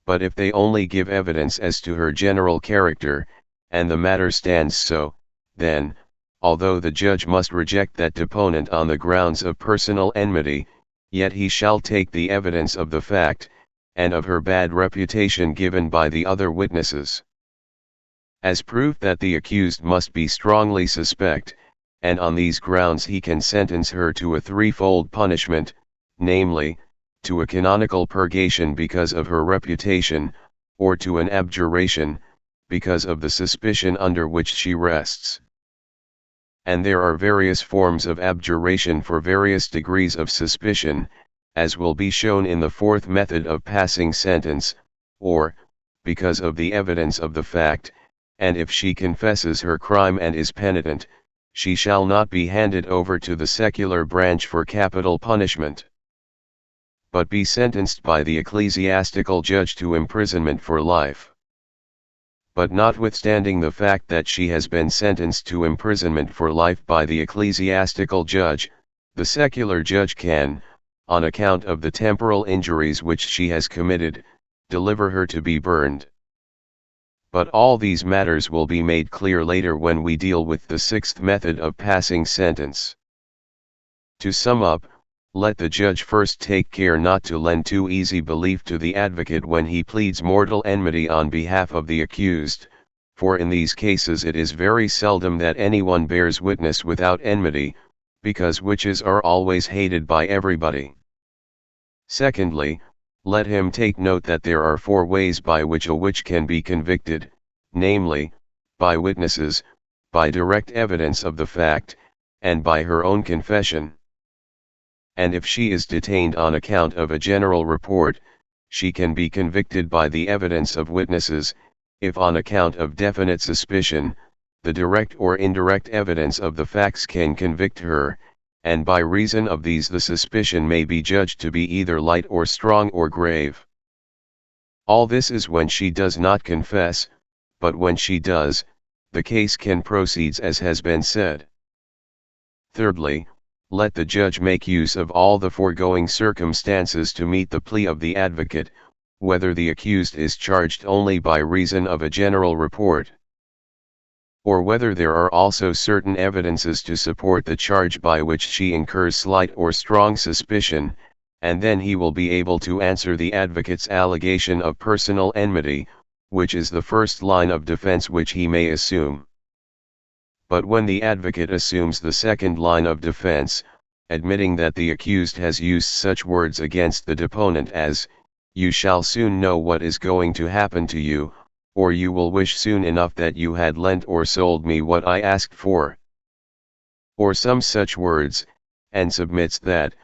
But if they only give evidence as to her general character, and the matter stands so, then, although the judge must reject that deponent on the grounds of personal enmity, yet he shall take the evidence of the fact, and of her bad reputation given by the other witnesses, as proof that the accused must be strongly suspect, and on these grounds he can sentence her to a threefold punishment, namely, to a canonical purgation because of her reputation, or to an abjuration, because of the suspicion under which she rests. And there are various forms of abjuration for various degrees of suspicion, as will be shown in the fourth method of passing sentence, or, because of the evidence of the fact, and if she confesses her crime and is penitent, she shall not be handed over to the secular branch for capital punishment, but be sentenced by the ecclesiastical judge to imprisonment for life. But notwithstanding the fact that she has been sentenced to imprisonment for life by the ecclesiastical judge, the secular judge can, on account of the temporal injuries which she has committed, deliver her to be burned. But all these matters will be made clear later when we deal with the sixth method of passing sentence. To sum up, let the judge first take care not to lend too easy belief to the advocate when he pleads mortal enmity on behalf of the accused, for in these cases it is very seldom that anyone bears witness without enmity, because witches are always hated by everybody. Secondly, let him take note that there are 4 ways by which a witch can be convicted, namely, by witnesses, by direct evidence of the fact, and by her own confession. And if she is detained on account of a general report, she can be convicted by the evidence of witnesses; if on account of definite suspicion, the direct or indirect evidence of the facts can convict her, and by reason of these the suspicion may be judged to be either light or strong or grave. All this is when she does not confess, but when she does, the case can proceed as has been said. Thirdly, let the judge make use of all the foregoing circumstances to meet the plea of the advocate, whether the accused is charged only by reason of a general report, or whether there are also certain evidences to support the charge by which she incurs slight or strong suspicion, and then he will be able to answer the advocate's allegation of personal enmity, which is the first line of defense which he may assume. But when the advocate assumes the second line of defense, admitting that the accused has used such words against the deponent as, "You shall soon know what is going to happen to you," or "You will wish soon enough that you had lent or sold me what I asked for," or some such words, and submits that,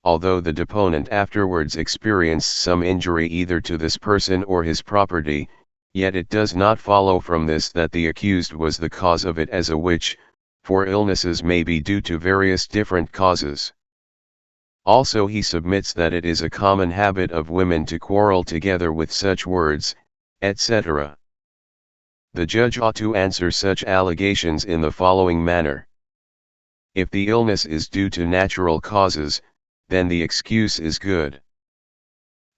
although the deponent afterwards experienced some injury either to this person or his property, yet it does not follow from this that the accused was the cause of it as a witch, for illnesses may be due to various different causes. Also he submits that it is a common habit of women to quarrel together with such words, etc. The judge ought to answer such allegations in the following manner. If the illness is due to natural causes, then the excuse is good.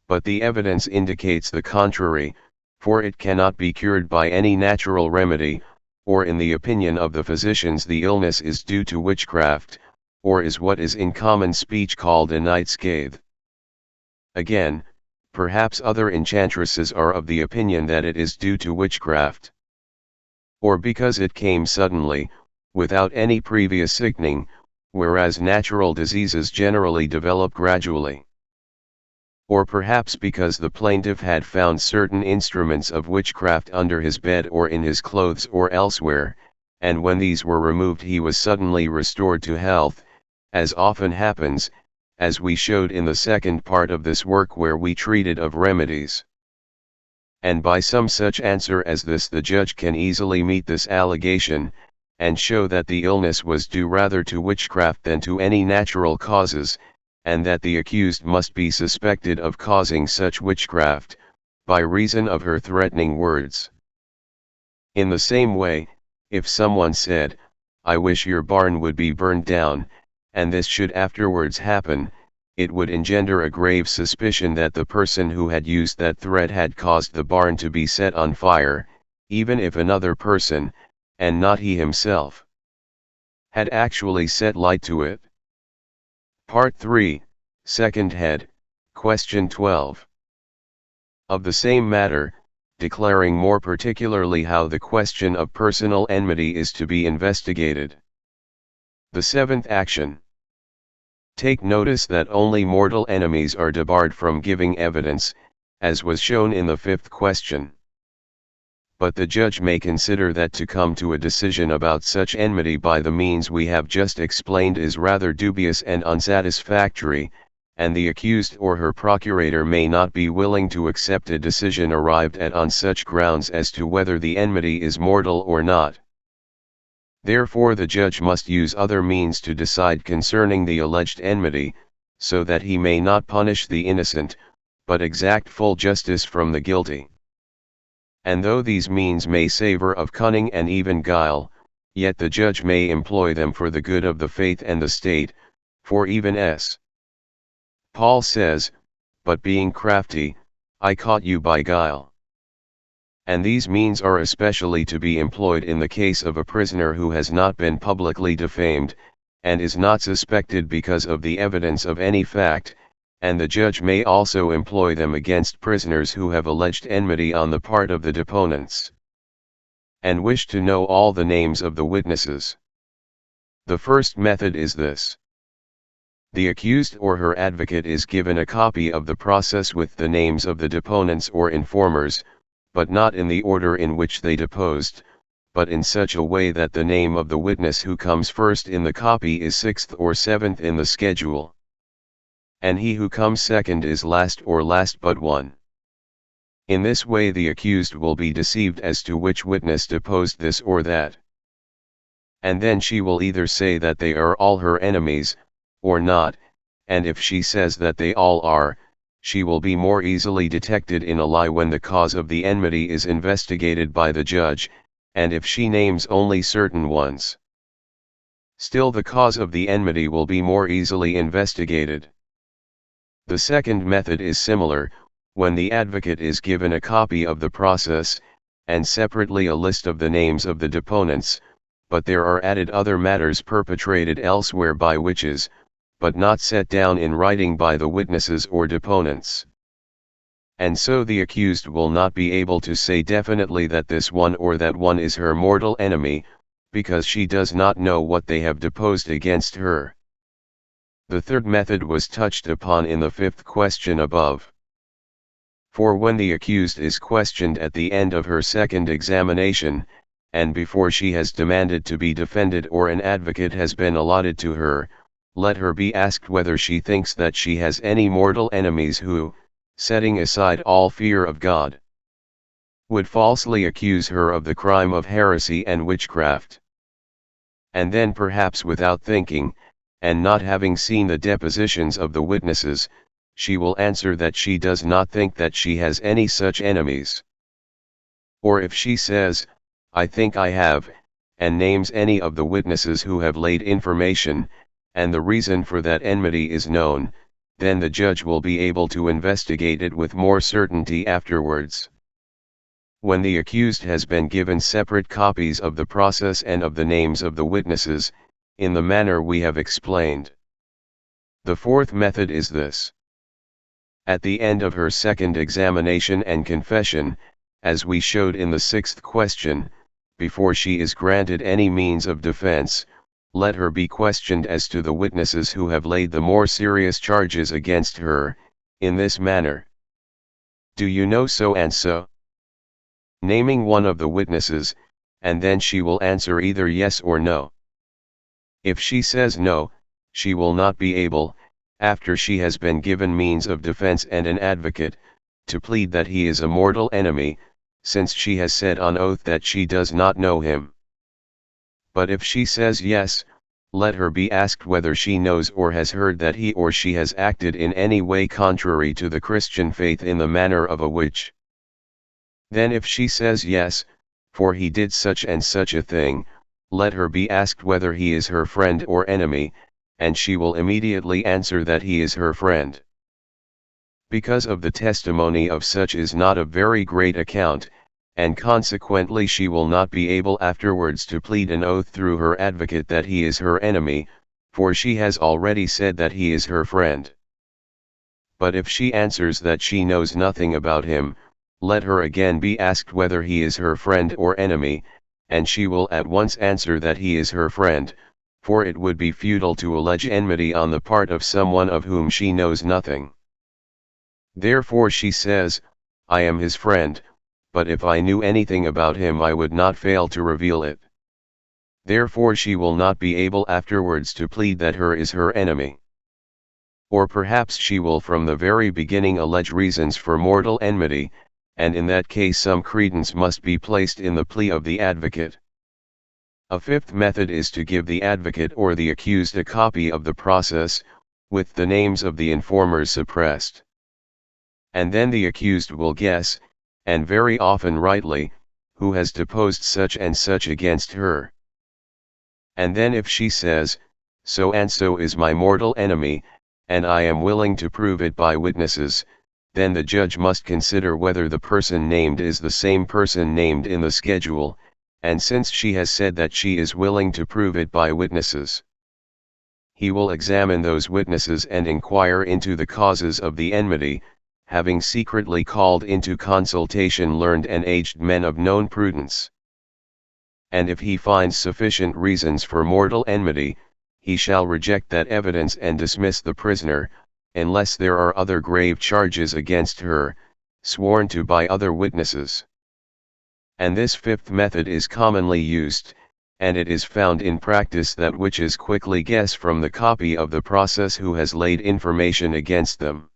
But the evidence indicates the contrary, for it cannot be cured by any natural remedy, or in the opinion of the physicians the illness is due to witchcraft, or is what is in common speech called a night scathe. Again, perhaps other enchantresses are of the opinion that it is due to witchcraft, or because it came suddenly, without any previous signaling, whereas natural diseases generally develop gradually. Or perhaps because the plaintiff had found certain instruments of witchcraft under his bed or in his clothes or elsewhere, and when these were removed he was suddenly restored to health, as often happens, as we showed in the second part of this work where we treated of remedies. And by some such answer as this the judge can easily meet this allegation, and show that the illness was due rather to witchcraft than to any natural causes, and that the accused must be suspected of causing such witchcraft, by reason of her threatening words. In the same way, if someone said, "I wish your barn would be burned down," and this should afterwards happen, it would engender a grave suspicion that the person who had used that threat had caused the barn to be set on fire, even if another person, and not he himself, had actually set light to it. Part 3, Second Head, Question 12. Of the same matter, declaring more particularly how the question of personal enmity is to be investigated. The seventh action. Take notice that only mortal enemies are debarred from giving evidence, as was shown in the fifth question. But the judge may consider that to come to a decision about such enmity by the means we have just explained is rather dubious and unsatisfactory, and the accused or her procurator may not be willing to accept a decision arrived at on such grounds as to whether the enmity is mortal or not. Therefore the judge must use other means to decide concerning the alleged enmity, so that he may not punish the innocent, but exact full justice from the guilty. And though these means may savor of cunning and even guile, yet the judge may employ them for the good of the faith and the state, for even as Paul says, "But being crafty, I caught you by guile." And these means are especially to be employed in the case of a prisoner who has not been publicly defamed, and is not suspected because of the evidence of any fact, and the judge may also employ them against prisoners who have alleged enmity on the part of the deponents, and wish to know all the names of the witnesses. The first method is this. The accused or her advocate is given a copy of the process with the names of the deponents or informers, but not in the order in which they deposed, but in such a way that the name of the witness who comes first in the copy is sixth or seventh in the schedule, and he who comes second is last or last but one. In this way the accused will be deceived as to which witness deposed this or that. And then she will either say that they are all her enemies, or not, and if she says that they all are, she will be more easily detected in a lie when the cause of the enmity is investigated by the judge, and if she names only certain ones, still the cause of the enmity will be more easily investigated. The second method is similar, when the advocate is given a copy of the process, and separately a list of the names of the deponents, but there are added other matters perpetrated elsewhere by witches, but not set down in writing by the witnesses or deponents. And so the accused will not be able to say definitely that this one or that one is her mortal enemy, because she does not know what they have deposed against her. The third method was touched upon in the fifth question above. For when the accused is questioned at the end of her second examination, and before she has demanded to be defended or an advocate has been allotted to her, let her be asked whether she thinks that she has any mortal enemies who, setting aside all fear of God, would falsely accuse her of the crime of heresy and witchcraft. And then perhaps without thinking, and not having seen the depositions of the witnesses, she will answer that she does not think that she has any such enemies. Or if she says, "I think I have," and names any of the witnesses who have laid information, and the reason for that enmity is known, then the judge will be able to investigate it with more certainty afterwards. when the accused has been given separate copies of the process and of the names of the witnesses, in the manner we have explained. The fourth method is this. At the end of her second examination and confession, as we showed in the sixth question, before she is granted any means of defense, let her be questioned as to the witnesses who have laid the more serious charges against her, in this manner. Do you know so and so? Naming one of the witnesses, and then she will answer either yes or no. If she says no, she will not be able, after she has been given means of defense and an advocate, to plead that he is a mortal enemy, since she has said on oath that she does not know him. But if she says yes, let her be asked whether she knows or has heard that he or she has acted in any way contrary to the Christian faith in the manner of a witch. Then if she says yes, for he did such and such a thing, let her be asked whether he is her friend or enemy, and she will immediately answer that he is her friend. Because of the testimony of such is not of very great account, and consequently she will not be able afterwards to plead an oath through her advocate that he is her enemy, for she has already said that he is her friend. But if she answers that she knows nothing about him, let her again be asked whether he is her friend or enemy, and she will at once answer that he is her friend, for it would be futile to allege enmity on the part of someone of whom she knows nothing. Therefore she says, I am his friend, but if I knew anything about him I would not fail to reveal it. Therefore she will not be able afterwards to plead that her is her enemy. Or perhaps she will from the very beginning allege reasons for mortal enmity, and in that case some credence must be placed in the plea of the advocate. A fifth method is to give the advocate or the accused a copy of the process, with the names of the informers suppressed. And then the accused will guess, and very often rightly, who has deposed such and such against her. And then if she says, so and so is my mortal enemy, and I am willing to prove it by witnesses, then the judge must consider whether the person named is the same person named in the schedule, and since she has said that she is willing to prove it by witnesses, he will examine those witnesses and inquire into the causes of the enmity, having secretly called into consultation learned and aged men of known prudence. And if he finds sufficient reasons for mortal enmity, he shall reject that evidence and dismiss the prisoner, unless there are other grave charges against her, sworn to by other witnesses. And this fifth method is commonly used, and it is found in practice that witches quickly guess from the copy of the process who has laid information against them.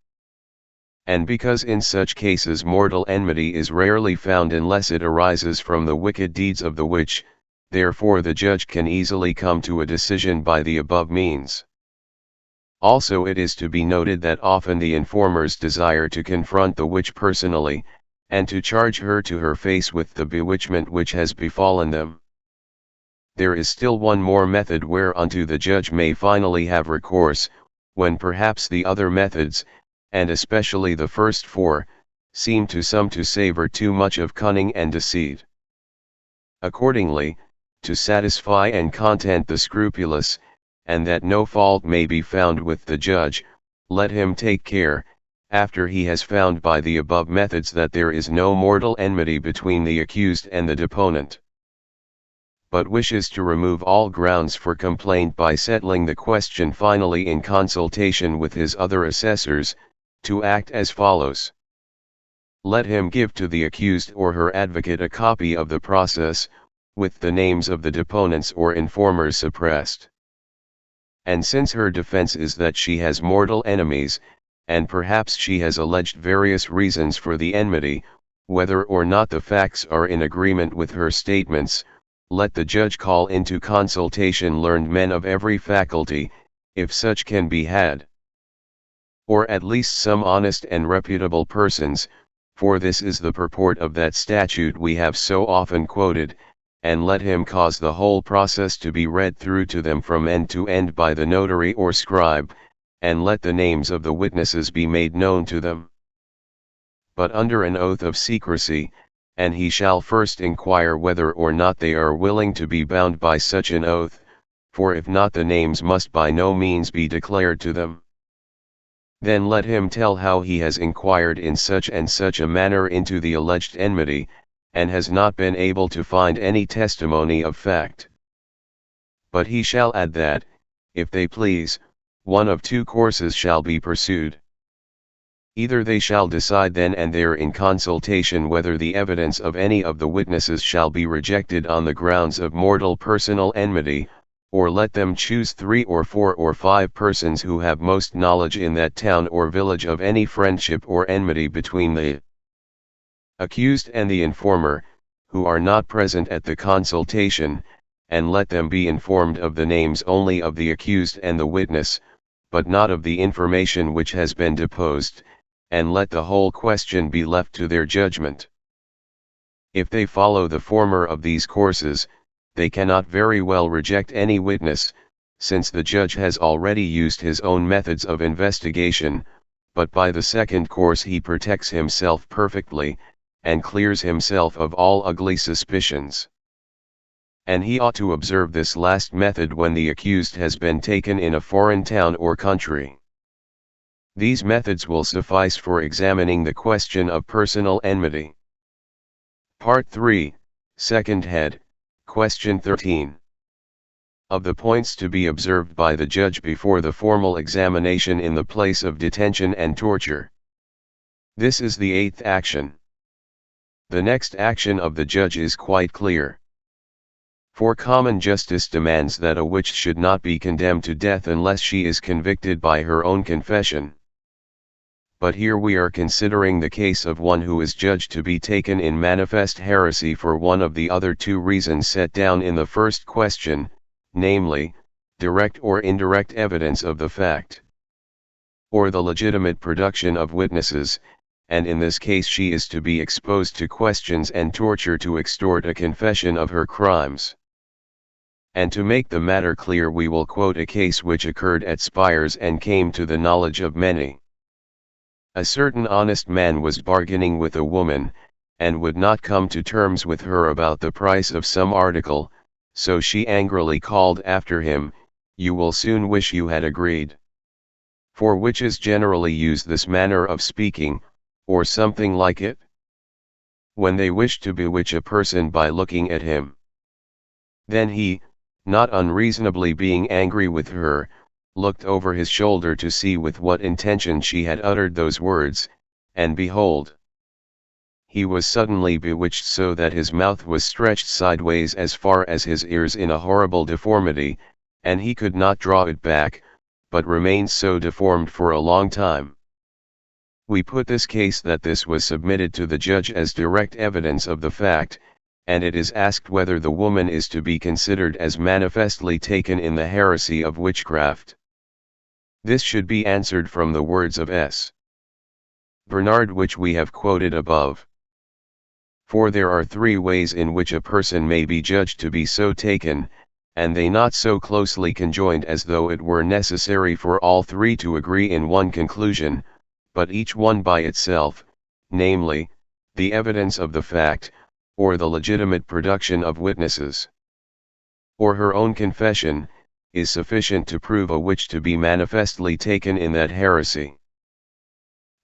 And because in such cases mortal enmity is rarely found unless it arises from the wicked deeds of the witch, therefore the judge can easily come to a decision by the above means. Also it is to be noted that often the informers desire to confront the witch personally, and to charge her to her face with the bewitchment which has befallen them. There is still one more method whereunto the judge may finally have recourse, when perhaps the other methods, and especially the first four, seem to some to savor too much of cunning and deceit. Accordingly, to satisfy and content the scrupulous, and that no fault may be found with the judge, let him take care, after he has found by the above methods that there is no mortal enmity between the accused and the deponent, but wishes to remove all grounds for complaint by settling the question finally in consultation with his other assessors, to act as follows. Let him give to the accused or her advocate a copy of the process, with the names of the deponents or informers suppressed. And since her defense is that she has mortal enemies, and perhaps she has alleged various reasons for the enmity, whether or not the facts are in agreement with her statements, let the judge call into consultation learned men of every faculty, if such can be had, or at least some honest and reputable persons, for this is the purport of that statute we have so often quoted, and let him cause the whole process to be read through to them from end to end by the notary or scribe, and let the names of the witnesses be made known to them, but under an oath of secrecy, and he shall first inquire whether or not they are willing to be bound by such an oath, for if not, the names must by no means be declared to them. Then let him tell how he has inquired in such and such a manner into the alleged enmity, and has not been able to find any testimony of fact. But he shall add that, if they please, one of two courses shall be pursued. Either they shall decide then and there in consultation whether the evidence of any of the witnesses shall be rejected on the grounds of mortal personal enmity, or let them choose 3 or 4 or 5 persons who have most knowledge in that town or village of any friendship or enmity between the accused and the informer, who are not present at the consultation, and let them be informed of the names only of the accused and the witness, but not of the information which has been deposed, and let the whole question be left to their judgment. If they follow the former of these courses, they cannot very well reject any witness, since the judge has already used his own methods of investigation, but by the second course he protects himself perfectly, and clears himself of all ugly suspicions. And he ought to observe this last method when the accused has been taken in a foreign town or country. These methods will suffice for examining the question of personal enmity. Part 3, Second Head, Question 13. Of the points to be observed by the judge before the formal examination in the place of detention and torture. This is the 8th action. The next action of the judge is quite clear. For common justice demands that a witch should not be condemned to death unless she is convicted by her own confession. But here we are considering the case of one who is judged to be taken in manifest heresy for one of the other 2 reasons set down in the first question, namely, direct or indirect evidence of the fact, or the legitimate production of witnesses, and in this case she is to be exposed to questions and torture to extort a confession of her crimes. And to make the matter clear, we will quote a case which occurred at Spires and came to the knowledge of many. A certain honest man was bargaining with a woman, and would not come to terms with her about the price of some article, so she angrily called after him, "You will soon wish you had agreed." For witches generally use this manner of speaking, or something like it, when they wish to bewitch a person by looking at him. Then he, not unreasonably being angry with her, looked over his shoulder to see with what intention she had uttered those words, and behold, he was suddenly bewitched so that his mouth was stretched sideways as far as his ears in a horrible deformity, and he could not draw it back, but remained so deformed for a long time. We put this case that this was submitted to the judge as direct evidence of the fact, and it is asked whether the woman is to be considered as manifestly taken in the heresy of witchcraft. This should be answered from the words of S. Bernard which we have quoted above. For there are 3 ways in which a person may be judged to be so taken, and they not so closely conjoined as though it were necessary for all 3 to agree in one conclusion, but each one by itself, namely, the evidence of the fact, or the legitimate production of witnesses, or her own confession, is sufficient to prove a witch to be manifestly taken in that heresy.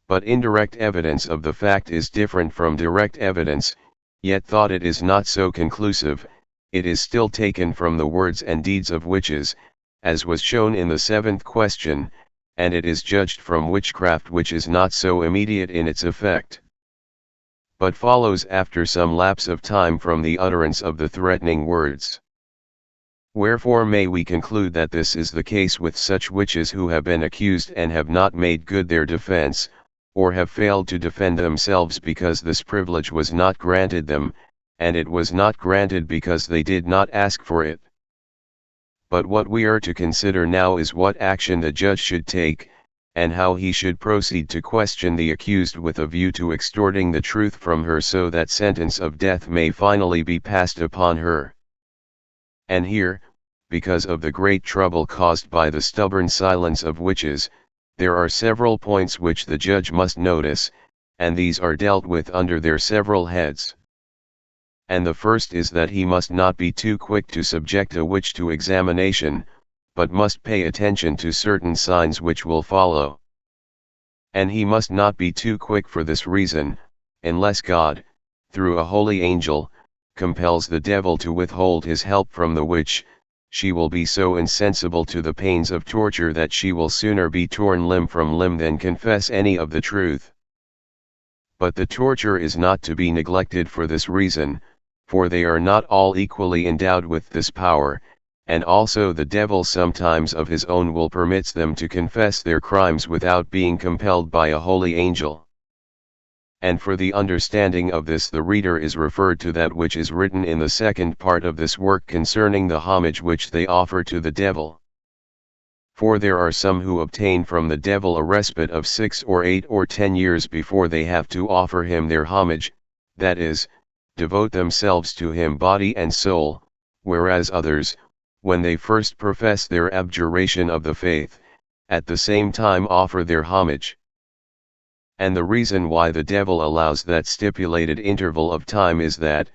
But indirect evidence of the fact is different from direct evidence, yet thought it is not so conclusive, it is still taken from the words and deeds of witches, as was shown in the 7th question, and it is judged from witchcraft which is not so immediate in its effect, but follows after some lapse of time from the utterance of the threatening words. Wherefore may we conclude that this is the case with such witches who have been accused and have not made good their defense, or have failed to defend themselves because this privilege was not granted them, and it was not granted because they did not ask for it. But what we are to consider now is what action the judge should take, and how he should proceed to question the accused with a view to extorting the truth from her so that sentence of death may finally be passed upon her. And here, because of the great trouble caused by the stubborn silence of witches, there are several points which the judge must notice, and these are dealt with under their several heads. and the first is that he must not be too quick to subject a witch to examination, but must pay attention to certain signs which will follow. And he must not be too quick for this reason, unless God, through a holy angel, compels the devil to withhold his help from the witch, she will be so insensible to the pains of torture that she will sooner be torn limb from limb than confess any of the truth. But the torture is not to be neglected for this reason, for they are not all equally endowed with this power, and also the devil sometimes of his own will permits them to confess their crimes without being compelled by a holy angel. And for the understanding of this the reader is referred to that which is written in the second part of this work concerning the homage which they offer to the devil. For there are some who obtain from the devil a respite of 6 or 8 or 10 years before they have to offer him their homage, that is, devote themselves to him body and soul, whereas others, when they first profess their abjuration of the faith, at the same time offer their homage. And the reason why the devil allows that stipulated interval of time is that,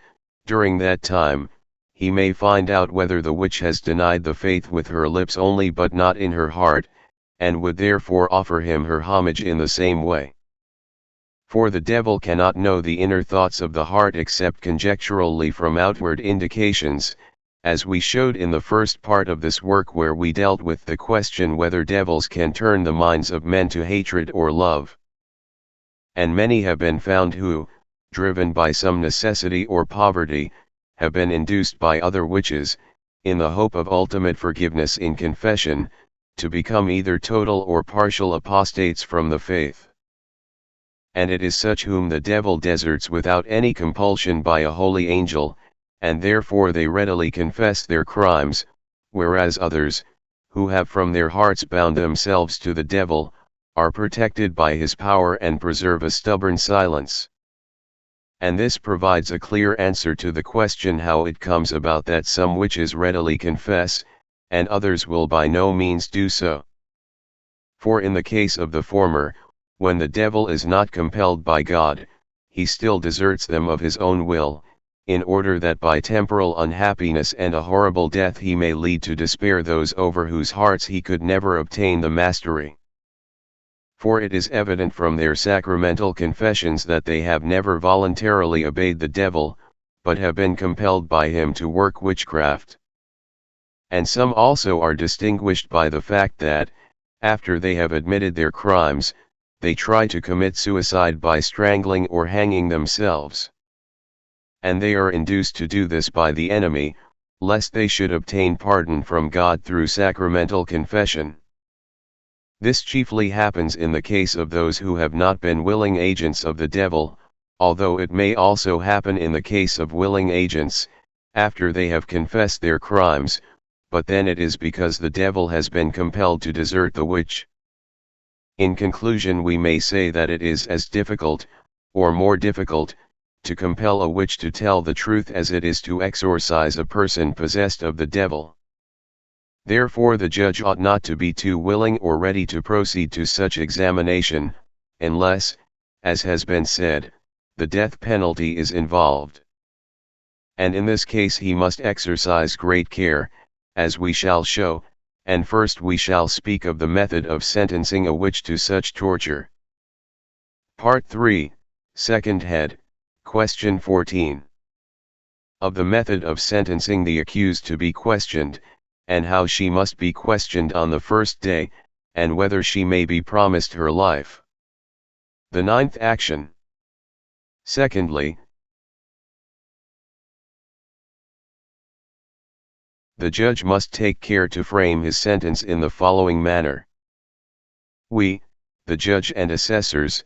during that time, he may find out whether the witch has denied the faith with her lips only but not in her heart, and would therefore offer him her homage in the same way. For the devil cannot know the inner thoughts of the heart except conjecturally from outward indications, as we showed in the first part of this work where we dealt with the question whether devils can turn the minds of men to hatred or love. And many have been found who, driven by some necessity or poverty, have been induced by other witches, in the hope of ultimate forgiveness in confession, to become either total or partial apostates from the faith. And it is such whom the devil deserts without any compulsion by a holy angel, and therefore they readily confess their crimes, whereas others, who have from their hearts bound themselves to the devil, are protected by his power and preserve a stubborn silence. And this provides a clear answer to the question how it comes about that some witches readily confess, and others will by no means do so. For in the case of the former, when the devil is not compelled by God, he still deserts them of his own will, in order that by temporal unhappiness and a horrible death he may lead to despair those over whose hearts he could never obtain the mastery. For it is evident from their sacramental confessions that they have never voluntarily obeyed the devil, but have been compelled by him to work witchcraft. And some also are distinguished by the fact that, after they have admitted their crimes, they try to commit suicide by strangling or hanging themselves. And they are induced to do this by the enemy, lest they should obtain pardon from God through sacramental confession. This chiefly happens in the case of those who have not been willing agents of the devil, although it may also happen in the case of willing agents, after they have confessed their crimes, but then it is because the devil has been compelled to desert the witch. In conclusion, we may say that it is as difficult, or more difficult, to compel a witch to tell the truth as it is to exorcise a person possessed of the devil. Therefore the judge ought not to be too willing or ready to proceed to such examination, unless, as has been said, the death penalty is involved. And in this case he must exercise great care, as we shall show, and first we shall speak of the method of sentencing a witch to such torture. Part 3, Second Head, Question 14. Of the method of sentencing the accused to be questioned, and how she must be questioned on the first day, and whether she may be promised her life. The ninth action. Secondly, the judge must take care to frame his sentence in the following manner. We, the judge and assessors,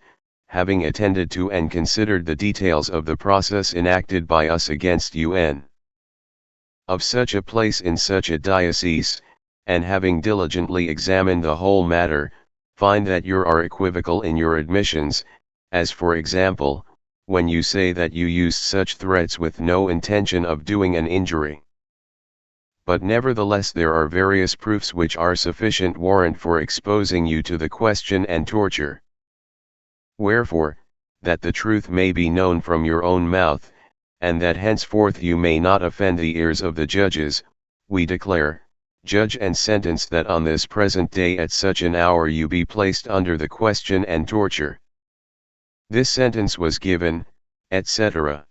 having attended to and considered the details of the process enacted by us against UN. Of such a place in such a diocese, and having diligently examined the whole matter, find that you are equivocal in your admissions, as for example, when you say that you used such threats with no intention of doing an injury. But nevertheless there are various proofs which are sufficient warrant for exposing you to the question and torture. Wherefore, that the truth may be known from your own mouth, and that henceforth you may not offend the ears of the judges, we declare, judge and sentence that on this present day at such an hour you be placed under the question and torture. This sentence was given, etc.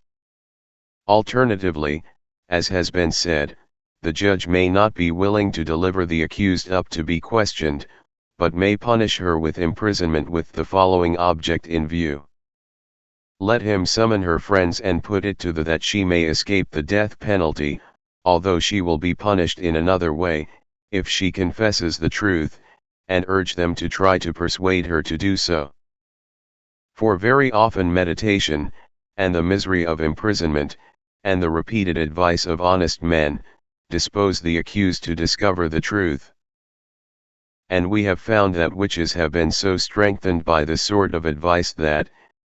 Alternatively, as has been said, the judge may not be willing to deliver the accused up to be questioned, but may punish her with imprisonment with the following object in view. Let him summon her friends and put it to that she may escape the death penalty, although she will be punished in another way, if she confesses the truth, and urge them to try to persuade her to do so. For very often meditation, and the misery of imprisonment, and the repeated advice of honest men, dispose the accused to discover the truth. And we have found that witches have been so strengthened by this sort of advice that,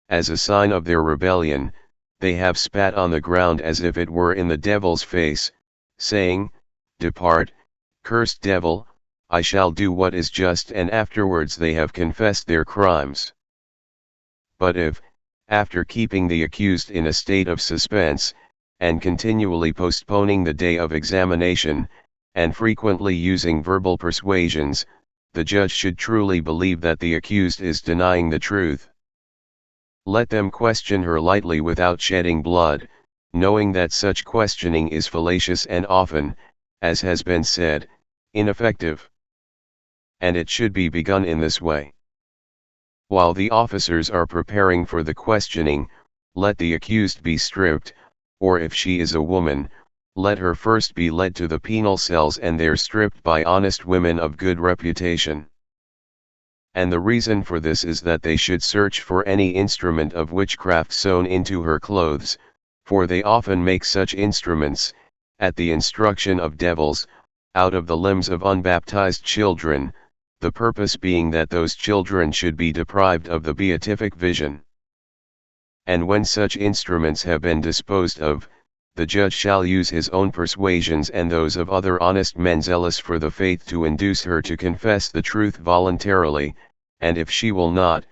as a sign of their rebellion, they have spat on the ground as if it were in the devil's face, saying, "Depart, cursed devil, I shall do what is just," and afterwards they have confessed their crimes. But if, after keeping the accused in a state of suspense, and continually postponing the day of examination, and frequently using verbal persuasions, the judge should truly believe that the accused is denying the truth, let them question her lightly without shedding blood, knowing that such questioning is fallacious and often, as has been said, ineffective. And it should be begun in this way. While the officers are preparing for the questioning, let the accused be stripped, or if she is a woman, let her first be led to the penal cells and there stripped by honest women of good reputation. And the reason for this is that they should search for any instrument of witchcraft sewn into her clothes, for they often make such instruments, at the instruction of devils, out of the limbs of unbaptized children, the purpose being that those children should be deprived of the beatific vision. And when such instruments have been disposed of, the judge shall use his own persuasions and those of other honest men zealous for the faith to induce her to confess the truth voluntarily, and if she will not,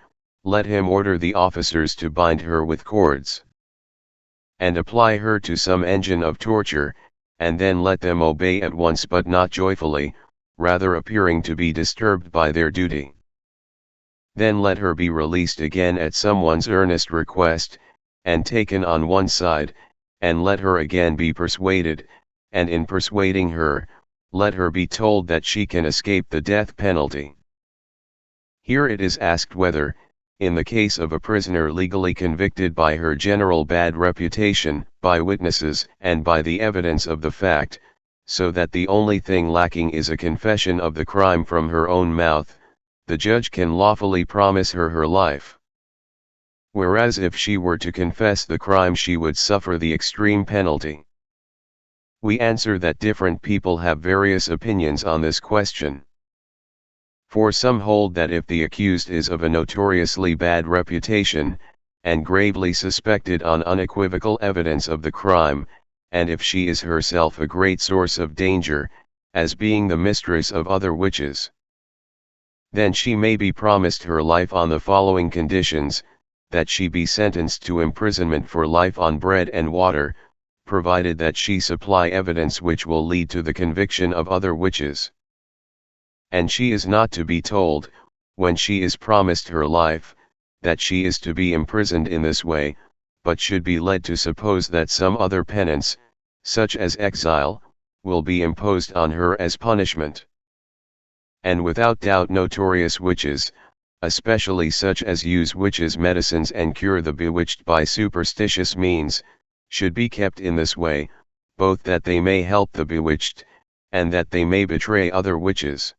let him order the officers to bind her with cords, and apply her to some engine of torture, and then let them obey at once but not joyfully, rather appearing to be disturbed by their duty. Then let her be released again at someone's earnest request, and taken on one side, and let her again be persuaded, and in persuading her, let her be told that she can escape the death penalty. Here it is asked whether, in the case of a prisoner legally convicted by her general bad reputation, by witnesses and by the evidence of the fact, so that the only thing lacking is a confession of the crime from her own mouth, the judge can lawfully promise her life. Whereas if she were to confess the crime she would suffer the extreme penalty. We answer that different people have various opinions on this question. For some hold that if the accused is of a notoriously bad reputation, and gravely suspected on unequivocal evidence of the crime, and if she is herself a great source of danger, as being the mistress of other witches, then she may be promised her life on the following conditions: that she be sentenced to imprisonment for life on bread and water, provided that she supply evidence which will lead to the conviction of other witches. And she is not to be told, when she is promised her life, that she is to be imprisoned in this way, but should be led to suppose that some other penance, such as exile, will be imposed on her as punishment. And without doubt notorious witches, especially such as use witches' medicines and cure the bewitched by superstitious means, should be kept in this way, both that they may help the bewitched, and that they may betray other witches.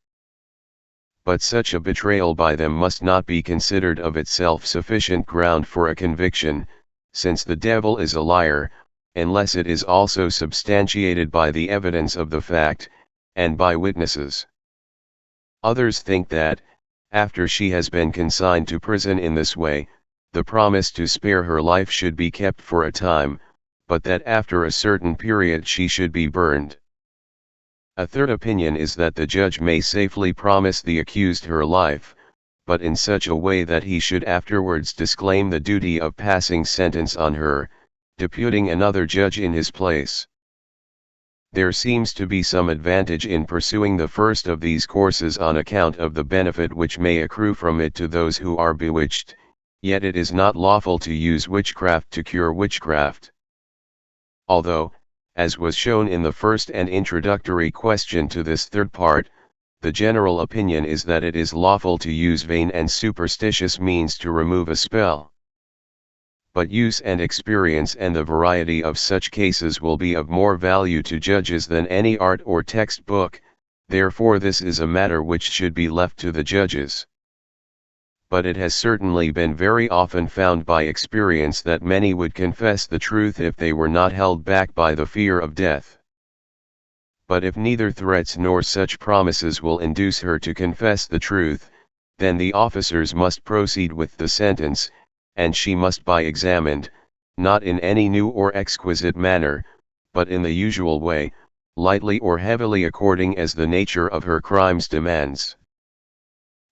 But such a betrayal by them must not be considered of itself sufficient ground for a conviction, since the devil is a liar, unless it is also substantiated by the evidence of the fact, and by witnesses. Others think that, after she has been consigned to prison in this way, the promise to spare her life should be kept for a time, but that after a certain period she should be burned. A third opinion is that the judge may safely promise the accused her life, but in such a way that he should afterwards disclaim the duty of passing sentence on her, deputing another judge in his place. There seems to be some advantage in pursuing the first of these courses on account of the benefit which may accrue from it to those who are bewitched, yet it is not lawful to use witchcraft to cure witchcraft. Although, as was shown in the first and introductory question to this third part, the general opinion is that it is lawful to use vain and superstitious means to remove a spell. But use and experience and the variety of such cases will be of more value to judges than any art or textbook, therefore this is a matter which should be left to the judges. But it has certainly been very often found by experience that many would confess the truth if they were not held back by the fear of death. But if neither threats nor such promises will induce her to confess the truth, then the officers must proceed with the sentence, and she must be examined, not in any new or exquisite manner, but in the usual way, lightly or heavily according as the nature of her crimes demands.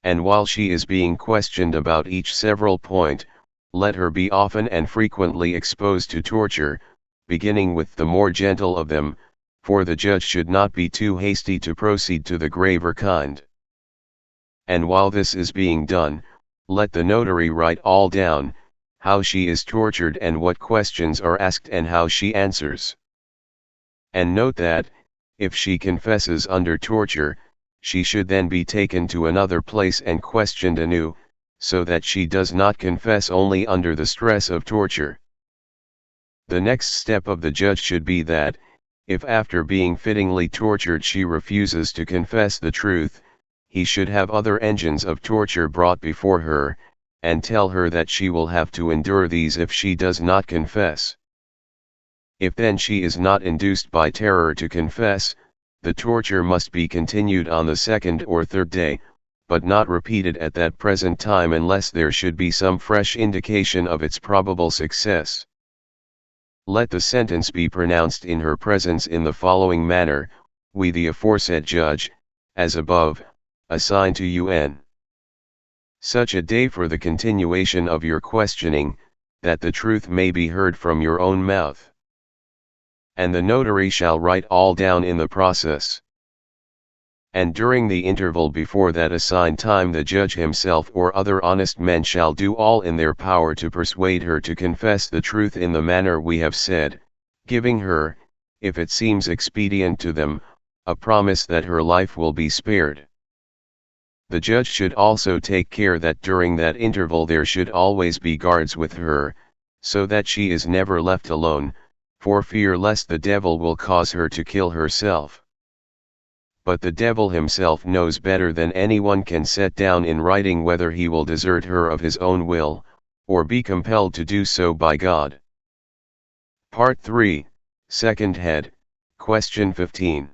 And while she is being questioned about each several point, let her be often and frequently exposed to torture, beginning with the more gentle of them, for the judge should not be too hasty to proceed to the graver kind. And while this is being done, let the notary write all down, how she is tortured and what questions are asked and how she answers. And note that, if she confesses under torture, she should then be taken to another place and questioned anew, so that she does not confess only under the stress of torture. The next step of the judge should be that, if after being fittingly tortured she refuses to confess the truth, he should have other engines of torture brought before her, and tell her that she will have to endure these if she does not confess. If then she is not induced by terror to confess, the torture must be continued on the second or third day, but not repeated at that present time unless there should be some fresh indication of its probable success. Let the sentence be pronounced in her presence in the following manner: we the aforesaid judge, as above, assign to you n. such a day for the continuation of your questioning, that the truth may be heard from your own mouth. And the notary shall write all down in the process. And during the interval before that assigned time the judge himself or other honest men shall do all in their power to persuade her to confess the truth in the manner we have said, giving her, if it seems expedient to them, a promise that her life will be spared. The judge should also take care that during that interval there should always be guards with her, so that she is never left alone, for fear lest the devil will cause her to kill herself. But the devil himself knows better than anyone can set down in writing whether he will desert her of his own will, or be compelled to do so by God. Part 3, Second Head, Question 15.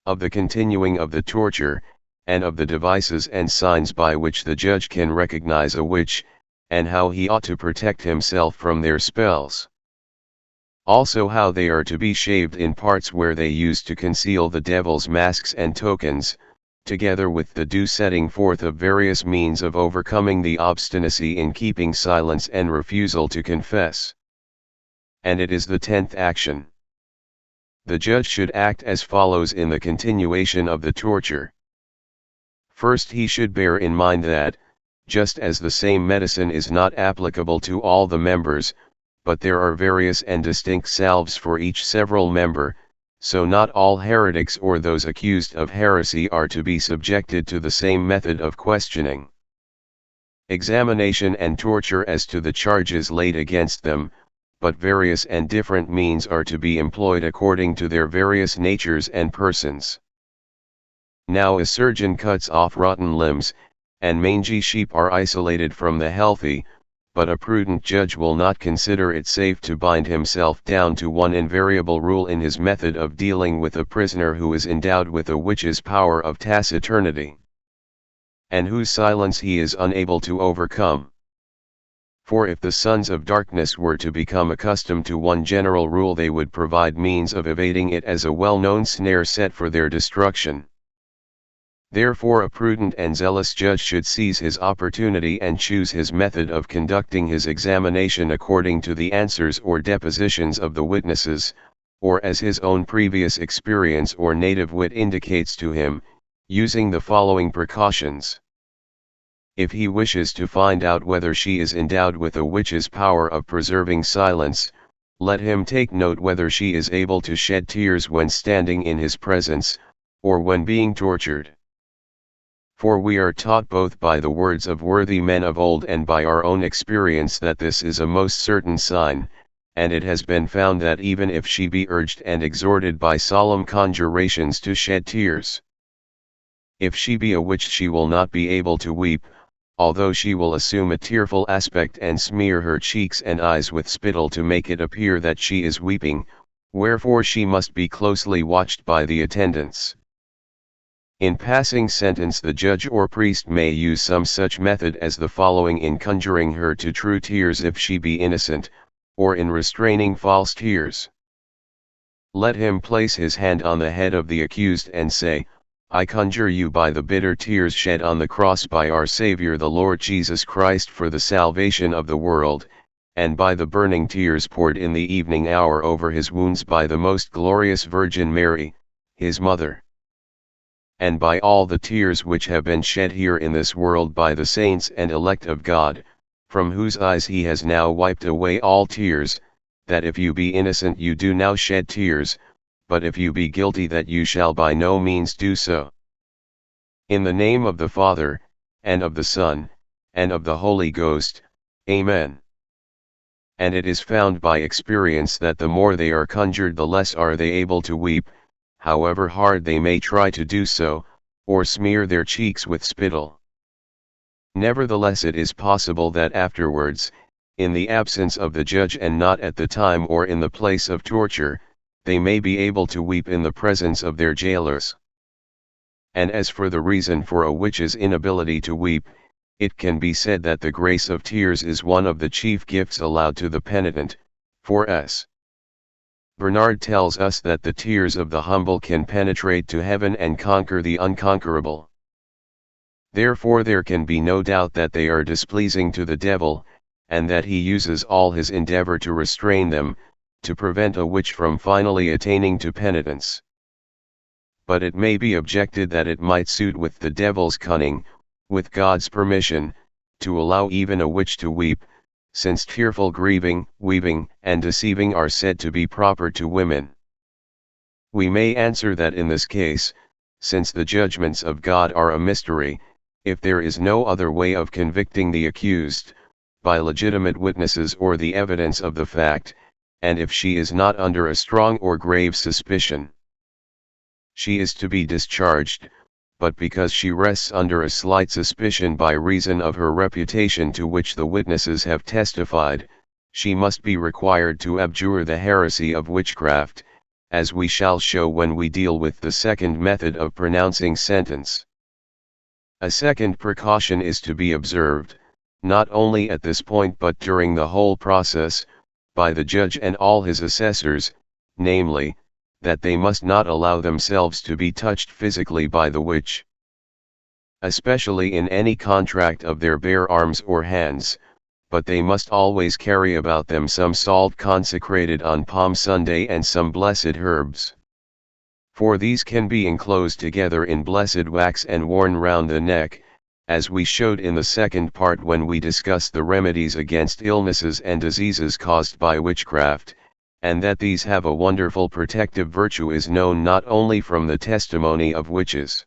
Of the continuing of the torture, and of the devices and signs by which the judge can recognize a witch, and how he ought to protect himself from their spells. Also how they are to be shaved in parts where they use to conceal the devil's masks and tokens, together with the due setting forth of various means of overcoming the obstinacy in keeping silence and refusal to confess. And it is the 10th action. The judge should act as follows in the continuation of the torture. First, he should bear in mind that, just as the same medicine is not applicable to all the members, but there are various and distinct salves for each several member, so not all heretics or those accused of heresy are to be subjected to the same method of questioning, examination and torture as to the charges laid against them, but various and different means are to be employed according to their various natures and persons. Now a surgeon cuts off rotten limbs, and mangy sheep are isolated from the healthy, but a prudent judge will not consider it safe to bind himself down to one invariable rule in his method of dealing with a prisoner who is endowed with a witch's power of taciturnity, and whose silence he is unable to overcome. For if the sons of darkness were to become accustomed to one general rule, they would provide means of evading it as a well-known snare set for their destruction. Therefore a prudent and zealous judge should seize his opportunity and choose his method of conducting his examination according to the answers or depositions of the witnesses, or as his own previous experience or native wit indicates to him, using the following precautions. If he wishes to find out whether she is endowed with a witch's power of preserving silence, let him take note whether she is able to shed tears when standing in his presence, or when being tortured. For we are taught both by the words of worthy men of old and by our own experience that this is a most certain sign, and it has been found that even if she be urged and exhorted by solemn conjurations to shed tears, if she be a witch she will not be able to weep, although she will assume a tearful aspect and smear her cheeks and eyes with spittle to make it appear that she is weeping, wherefore she must be closely watched by the attendants. In passing sentence the judge or priest may use some such method as the following in conjuring her to true tears if she be innocent, or in restraining false tears. Let him place his hand on the head of the accused and say, I conjure you by the bitter tears shed on the cross by our Saviour the Lord Jesus Christ for the salvation of the world, and by the burning tears poured in the evening hour over his wounds by the most glorious Virgin Mary, his mother, and by all the tears which have been shed here in this world by the saints and elect of God, from whose eyes he has now wiped away all tears, that if you be innocent you do now shed tears, but if you be guilty that you shall by no means do so. In the name of the Father, and of the Son, and of the Holy Ghost, Amen. And it is found by experience that the more they are conjured the less are they able to weep, however hard they may try to do so, or smear their cheeks with spittle. Nevertheless it is possible that afterwards, in the absence of the judge and not at the time or in the place of torture, they may be able to weep in the presence of their jailers. And as for the reason for a witch's inability to weep, it can be said that the grace of tears is one of the chief gifts allowed to the penitent, for S. Bernard tells us that the tears of the humble can penetrate to heaven and conquer the unconquerable. Therefore there can be no doubt that they are displeasing to the devil, and that he uses all his endeavor to restrain them, to prevent a witch from finally attaining to penitence. But it may be objected that it might suit with the devil's cunning, with God's permission, to allow even a witch to weep, since tearful grieving, weeping, and deceiving are said to be proper to women. We may answer that in this case, since the judgments of God are a mystery, if there is no other way of convicting the accused, by legitimate witnesses or the evidence of the fact, and if she is not under a strong or grave suspicion, she is to be discharged, but because she rests under a slight suspicion by reason of her reputation to which the witnesses have testified, she must be required to abjure the heresy of witchcraft, as we shall show when we deal with the second method of pronouncing sentence. A second precaution is to be observed, not only at this point but during the whole process, by the judge and all his assessors, namely, that they must not allow themselves to be touched physically by the witch, especially in any contract of their bare arms or hands, but they must always carry about them some salt consecrated on Palm Sunday and some blessed herbs. For these can be enclosed together in blessed wax and worn round the neck, as we showed in the second part when we discussed the remedies against illnesses and diseases caused by witchcraft, and that these have a wonderful protective virtue is known not only from the testimony of witches,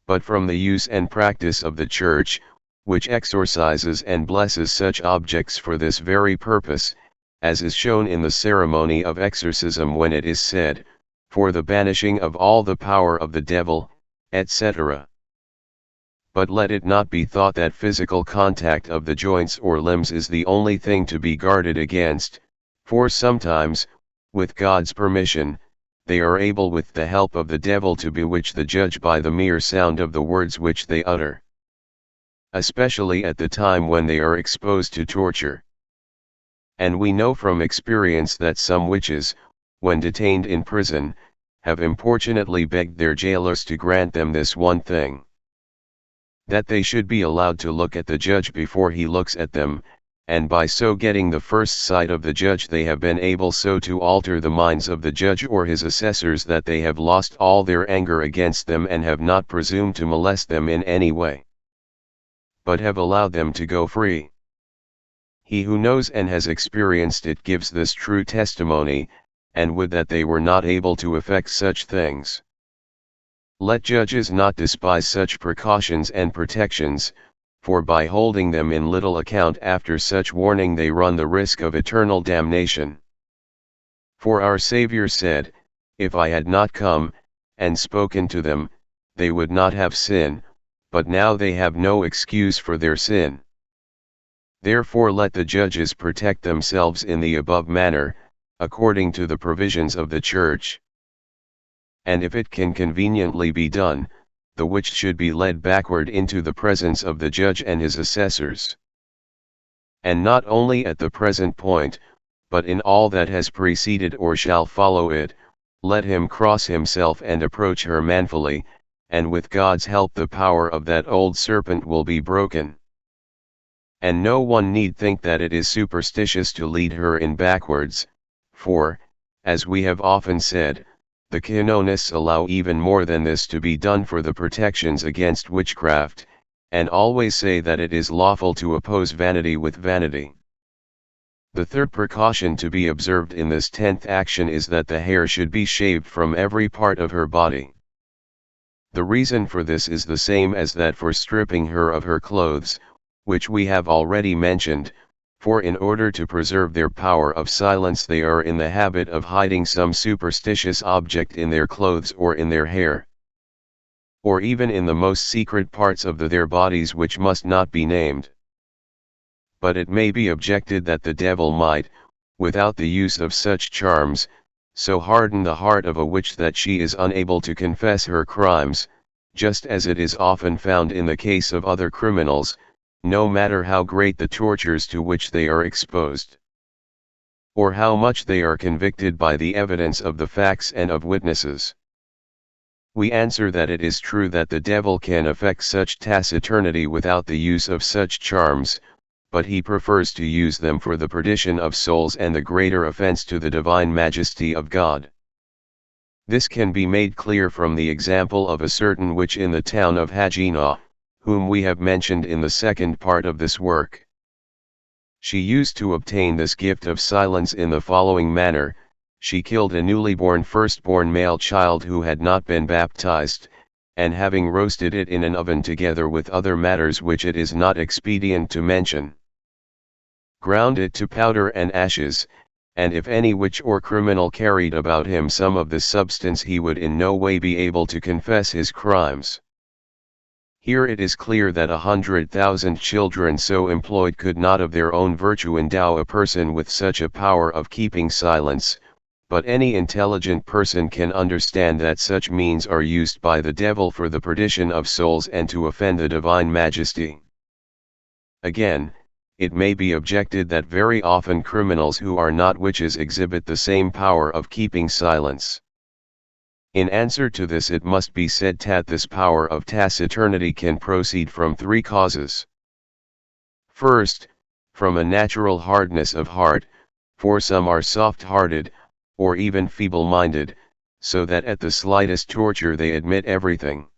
but from the use and practice of the Church, which exorcises and blesses such objects for this very purpose, as is shown in the ceremony of exorcism when it is said, for the banishing of all the power of the devil, etc. But let it not be thought that physical contact of the joints or limbs is the only thing to be guarded against, for sometimes, with God's permission, they are able with the help of the devil to bewitch the judge by the mere sound of the words which they utter, especially at the time when they are exposed to torture. And we know from experience that some witches, when detained in prison, have importunately begged their jailers to grant them this one thing: that they should be allowed to look at the judge before he looks at them, and by so getting the first sight of the judge they have been able so to alter the minds of the judge or his assessors that they have lost all their anger against them and have not presumed to molest them in any way, but have allowed them to go free. He who knows and has experienced it gives this true testimony, and would that they were not able to effect such things. Let judges not despise such precautions and protections, for by holding them in little account after such warning they run the risk of eternal damnation. For our Saviour said, "If I had not come, and spoken to them, they would not have sin, but now they have no excuse for their sin." Therefore let the judges protect themselves in the above manner, according to the provisions of the Church. And if it can conveniently be done, the witch should be led backward into the presence of the judge and his assessors. And not only at the present point, but in all that has preceded or shall follow it, let him cross himself and approach her manfully, and with God's help the power of that old serpent will be broken. And no one need think that it is superstitious to lead her in backwards, for, as we have often said, the canonists allow even more than this to be done for the protections against witchcraft, and always say that it is lawful to oppose vanity with vanity. The third precaution to be observed in this 10th action is that the hair should be shaved from every part of her body. The reason for this is the same as that for stripping her of her clothes, which we have already mentioned, for in order to preserve their power of silence they are in the habit of hiding some superstitious object in their clothes or in their hair, or even in the most secret parts of their bodies which must not be named. But it may be objected that the devil might, without the use of such charms, so harden the heart of a witch that she is unable to confess her crimes, just as it is often found in the case of other criminals, no matter how great the tortures to which they are exposed, or how much they are convicted by the evidence of the facts and of witnesses. We answer that it is true that the devil can effect such taciturnity without the use of such charms, but he prefers to use them for the perdition of souls and the greater offense to the divine majesty of God. This can be made clear from the example of a certain witch in the town of Hagina, whom we have mentioned in the second part of this work. She used to obtain this gift of silence in the following manner: she killed a newly born firstborn male child who had not been baptized, and having roasted it in an oven together with other matters which it is not expedient to mention, ground it to powder and ashes, and if any witch or criminal carried about him some of this substance he would in no way be able to confess his crimes. Here it is clear that 100,000 children so employed could not of their own virtue endow a person with such a power of keeping silence, but any intelligent person can understand that such means are used by the devil for the perdition of souls and to offend the divine majesty. Again, it may be objected that very often criminals who are not witches exhibit the same power of keeping silence. In answer to this it must be said that this power of taciturnity can proceed from three causes. First, from a natural hardness of heart, for some are soft-hearted, or even feeble-minded, so that at the slightest torture they admit everything,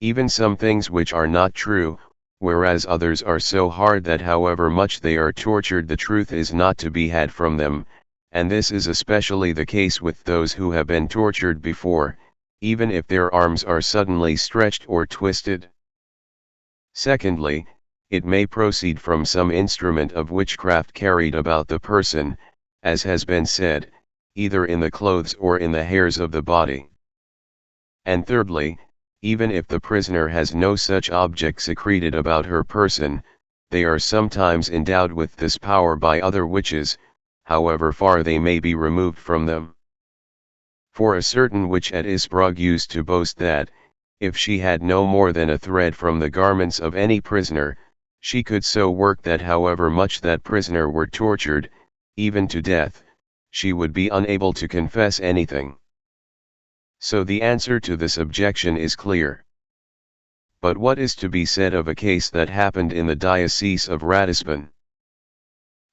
even some things which are not true, whereas others are so hard that however much they are tortured the truth is not to be had from them, and this is especially the case with those who have been tortured before, even if their arms are suddenly stretched or twisted. Secondly, it may proceed from some instrument of witchcraft carried about the person, as has been said, either in the clothes or in the hairs of the body. And thirdly, even if the prisoner has no such object secreted about her person, they are sometimes endowed with this power by other witches, however far they may be removed from them. For a certain witch at Isbrug used to boast that, if she had no more than a thread from the garments of any prisoner, she could so work that however much that prisoner were tortured, even to death, she would be unable to confess anything. So the answer to this objection is clear. But what is to be said of a case that happened in the diocese of Ratisbon?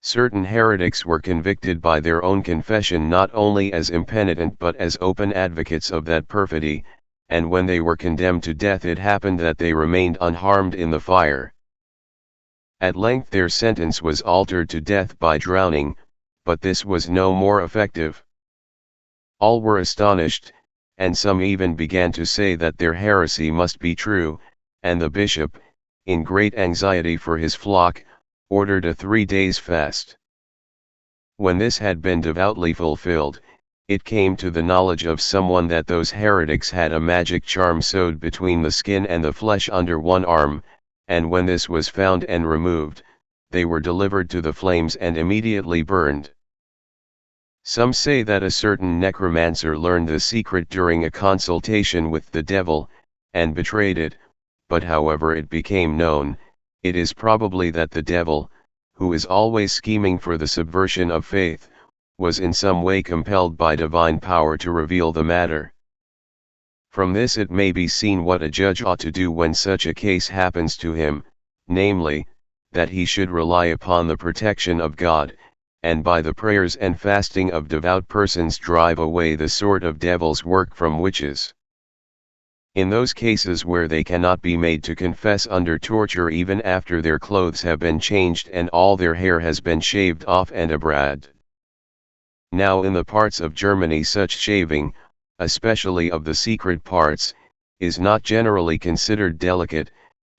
Certain heretics were convicted by their own confession not only as impenitent but as open advocates of that perfidy, and when they were condemned to death it happened that they remained unharmed in the fire. At length their sentence was altered to death by drowning, but this was no more effective. All were astonished, and some even began to say that their heresy must be true, and the bishop, in great anxiety for his flock, ordered a 3 days' fast. When this had been devoutly fulfilled, it came to the knowledge of someone that those heretics had a magic charm sewed between the skin and the flesh under one arm, and when this was found and removed, they were delivered to the flames and immediately burned. Some say that a certain necromancer learned the secret during a consultation with the devil, and betrayed it, but however it became known, it is probably that the devil, who is always scheming for the subversion of faith, was in some way compelled by divine power to reveal the matter. From this it may be seen what a judge ought to do when such a case happens to him, namely, that he should rely upon the protection of God, and by the prayers and fasting of devout persons drive away the sort of devil's work from witches. In those cases where they cannot be made to confess under torture even after their clothes have been changed and all their hair has been shaved off and abraded. Now in the parts of Germany such shaving, especially of the secret parts, is not generally considered delicate,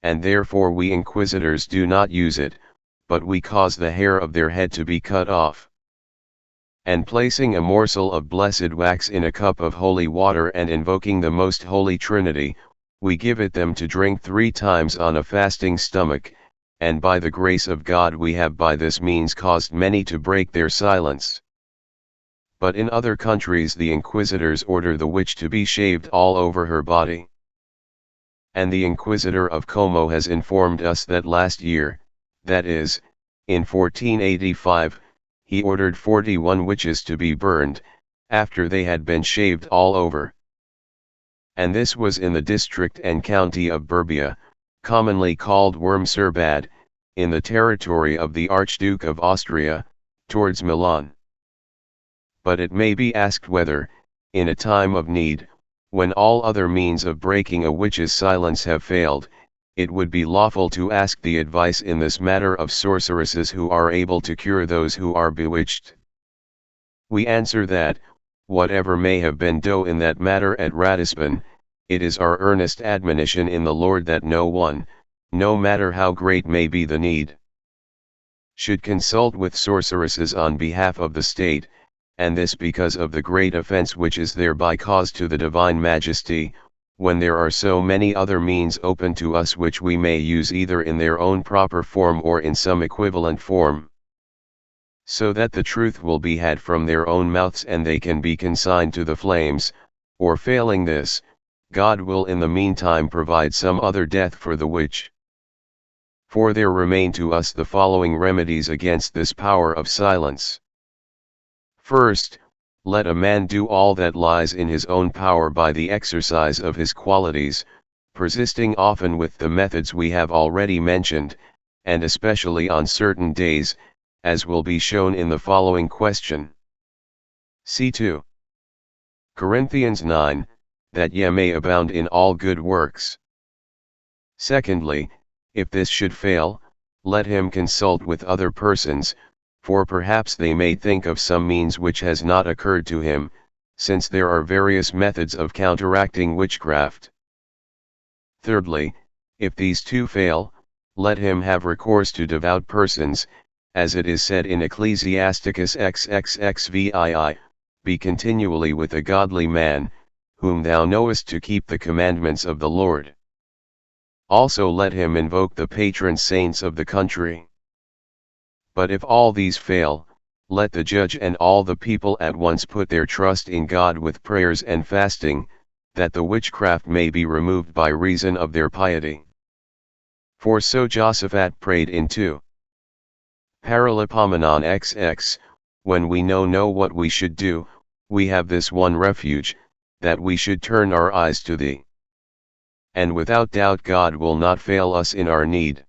and therefore we inquisitors do not use it, but we cause the hair of their head to be cut off. And placing a morsel of blessed wax in a cup of holy water and invoking the most holy Trinity, we give it them to drink 3 times on a fasting stomach, and by the grace of God we have by this means caused many to break their silence. But in other countries the inquisitors order the witch to be shaved all over her body. And the Inquisitor of Como has informed us that last year, that is, in 1485, he ordered 41 witches to be burned, after they had been shaved all over. And this was in the district and county of Burbia, commonly called Wormserbad, in the territory of the Archduke of Austria, towards Milan. But it may be asked whether, in a time of need, when all other means of breaking a witch's silence have failed, it would be lawful to ask the advice in this matter of sorceresses who are able to cure those who are bewitched. We answer that, whatever may have been done in that matter at Ratisbon, it is our earnest admonition in the Lord that no one, no matter how great may be the need, should consult with sorceresses on behalf of the state, and this because of the great offense which is thereby caused to the divine majesty, when there are so many other means open to us which we may use either in their own proper form or in some equivalent form, so that the truth will be had from their own mouths and they can be consigned to the flames, or failing this, God will in the meantime provide some other death for the witch. For there remain to us the following remedies against this power of silence. First, let a man do all that lies in his own power by the exercise of his qualities, persisting often with the methods we have already mentioned, and especially on certain days, as will be shown in the following question. C2. Corinthians 9, that ye may abound in all good works. Secondly, if this should fail, let him consult with other persons, for perhaps they may think of some means which has not occurred to him, since there are various methods of counteracting witchcraft. Thirdly, if these two fail, let him have recourse to devout persons, as it is said in Ecclesiasticus XXXVII, be continually with a godly man, whom thou knowest to keep the commandments of the Lord. Also let him invoke the patron saints of the country. But if all these fail, let the judge and all the people at once put their trust in God with prayers and fasting, that the witchcraft may be removed by reason of their piety. For so Josaphat prayed in 2 Paralipomenon XX, when we know what we should do, we have this one refuge, that we should turn our eyes to thee. And without doubt God will not fail us in our need.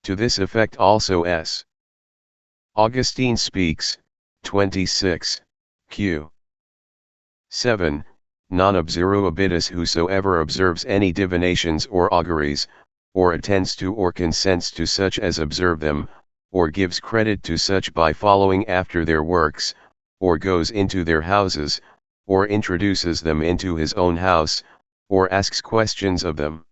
To this effect also S. Augustine speaks, 26, q. 7, non observabilis whosoever observes any divinations or auguries, or attends to or consents to such as observe them, or gives credit to such by following after their works, or goes into their houses, or introduces them into his own house, or asks questions of them.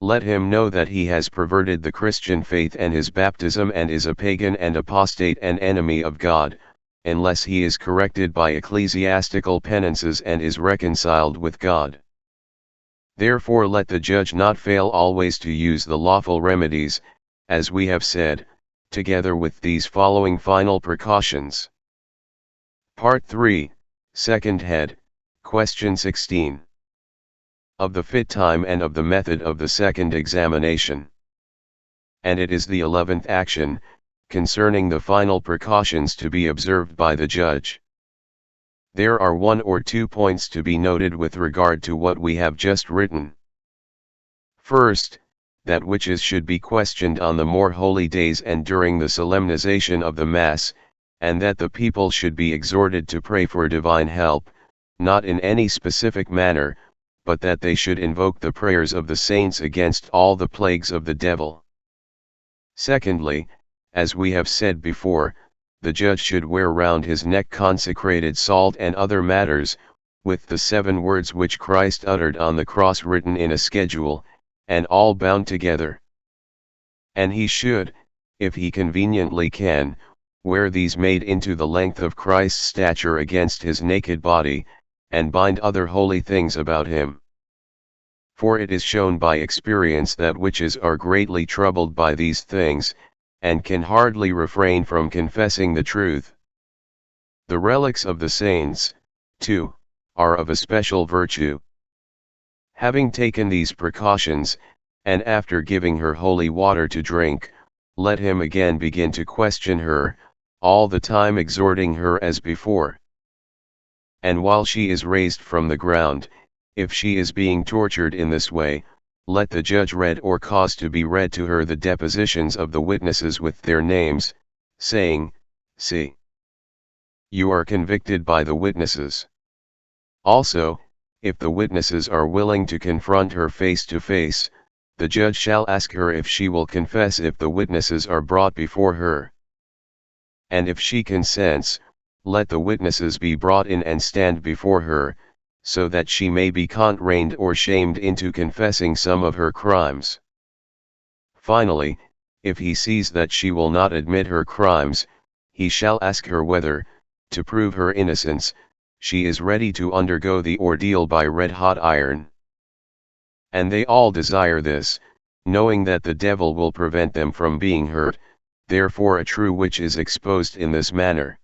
Let him know that he has perverted the Christian faith and his baptism and is a pagan and apostate and enemy of God, unless he is corrected by ecclesiastical penances and is reconciled with God. Therefore let the judge not fail always to use the lawful remedies, as we have said, together with these following final precautions. Part 3, Second Head, Question 16. Of the fit time and of the method of the second examination. And it is the 11th action, concerning the final precautions to be observed by the judge. There are 1 or 2 points to be noted with regard to what we have just written. First, that witches should be questioned on the more holy days and during the solemnization of the Mass, and that the people should be exhorted to pray for divine help, not in any specific manner, but that they should invoke the prayers of the saints against all the plagues of the devil. Secondly, as we have said before, the judge should wear round his neck consecrated salt and other matters, with the 7 words which Christ uttered on the cross written in a schedule, and all bound together. And he should, if he conveniently can, wear these made into the length of Christ's stature against his naked body, and bind other holy things about him. For it is shown by experience that witches are greatly troubled by these things, and can hardly refrain from confessing the truth. The relics of the saints, too, are of a special virtue. Having taken these precautions, and after giving her holy water to drink, let him again begin to question her, all the time exhorting her as before. And while she is raised from the ground, if she is being tortured in this way, let the judge read or cause to be read to her the depositions of the witnesses with their names, saying, See, you are convicted by the witnesses. Also, if the witnesses are willing to confront her face to face, the judge shall ask her if she will confess if the witnesses are brought before her. And if she consents, let the witnesses be brought in and stand before her, so that she may be constrained or shamed into confessing some of her crimes. Finally, if he sees that she will not admit her crimes, he shall ask her whether, to prove her innocence, she is ready to undergo the ordeal by red-hot iron. And they all desire this, knowing that the devil will prevent them from being hurt, therefore a true witch is exposed in this manner.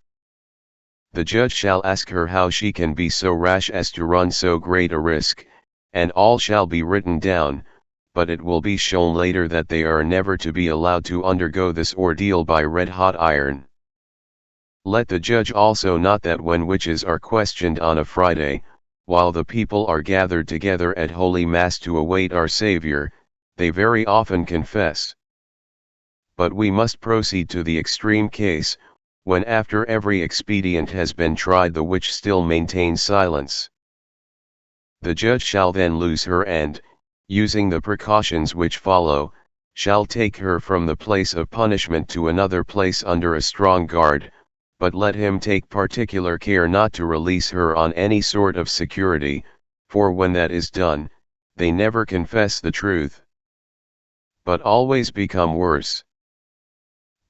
The judge shall ask her how she can be so rash as to run so great a risk, and all shall be written down, but it will be shown later that they are never to be allowed to undergo this ordeal by red-hot iron. Let the judge also note that when witches are questioned on a Friday, while the people are gathered together at Holy Mass to await our Savior, they very often confess. But we must proceed to the extreme case, when after every expedient has been tried the witch still maintains silence. The judge shall then loose her and, using the precautions which follow, shall take her from the place of punishment to another place under a strong guard, but let him take particular care not to release her on any sort of security, for when that is done, they never confess the truth, but always become worse.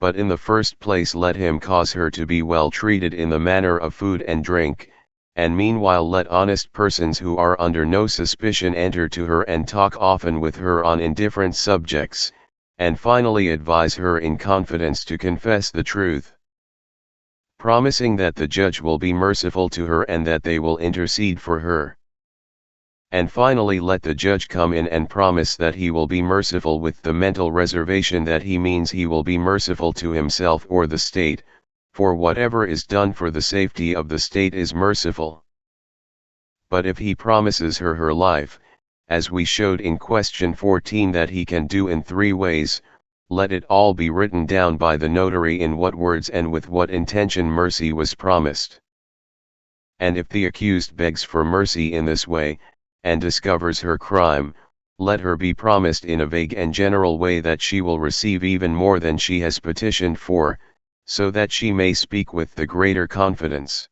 But in the first place let him cause her to be well treated in the manner of food and drink, and meanwhile let honest persons who are under no suspicion enter to her and talk often with her on indifferent subjects, and finally advise her in confidence to confess the truth, promising that the judge will be merciful to her and that they will intercede for her. And finally let the judge come in and promise that he will be merciful with the mental reservation that he means he will be merciful to himself or the state, for whatever is done for the safety of the state is merciful. But if he promises her life, as we showed in question 14 that he can do in 3 ways, let it all be written down by the notary in what words and with what intention mercy was promised. And if the accused begs for mercy in this way, and discovers her crime, let her be promised in a vague and general way that she will receive even more than she has petitioned for, so that she may speak with the greater confidence.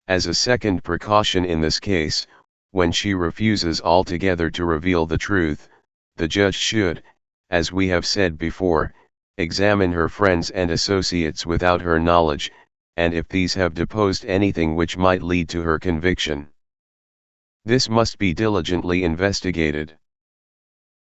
As a second precaution in this case, when she refuses altogether to reveal the truth, the judge should, as we have said before, examine her friends and associates without her knowledge, and if these have deposed anything which might lead to her conviction, this must be diligently investigated.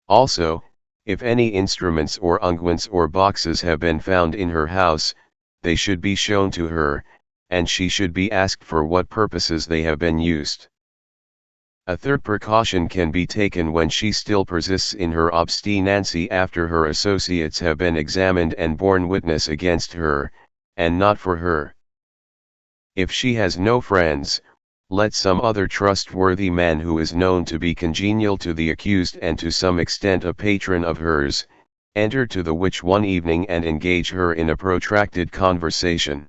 Also, if any instruments or unguents or boxes have been found in her house, they should be shown to her, and she should be asked for what purposes they have been used. A third precaution can be taken when she still persists in her obstinacy after her associates have been examined and borne witness against her, and not for her. If she has no friends, let some other trustworthy man who is known to be congenial to the accused and to some extent a patron of hers, enter to the witch one evening and engage her in a protracted conversation.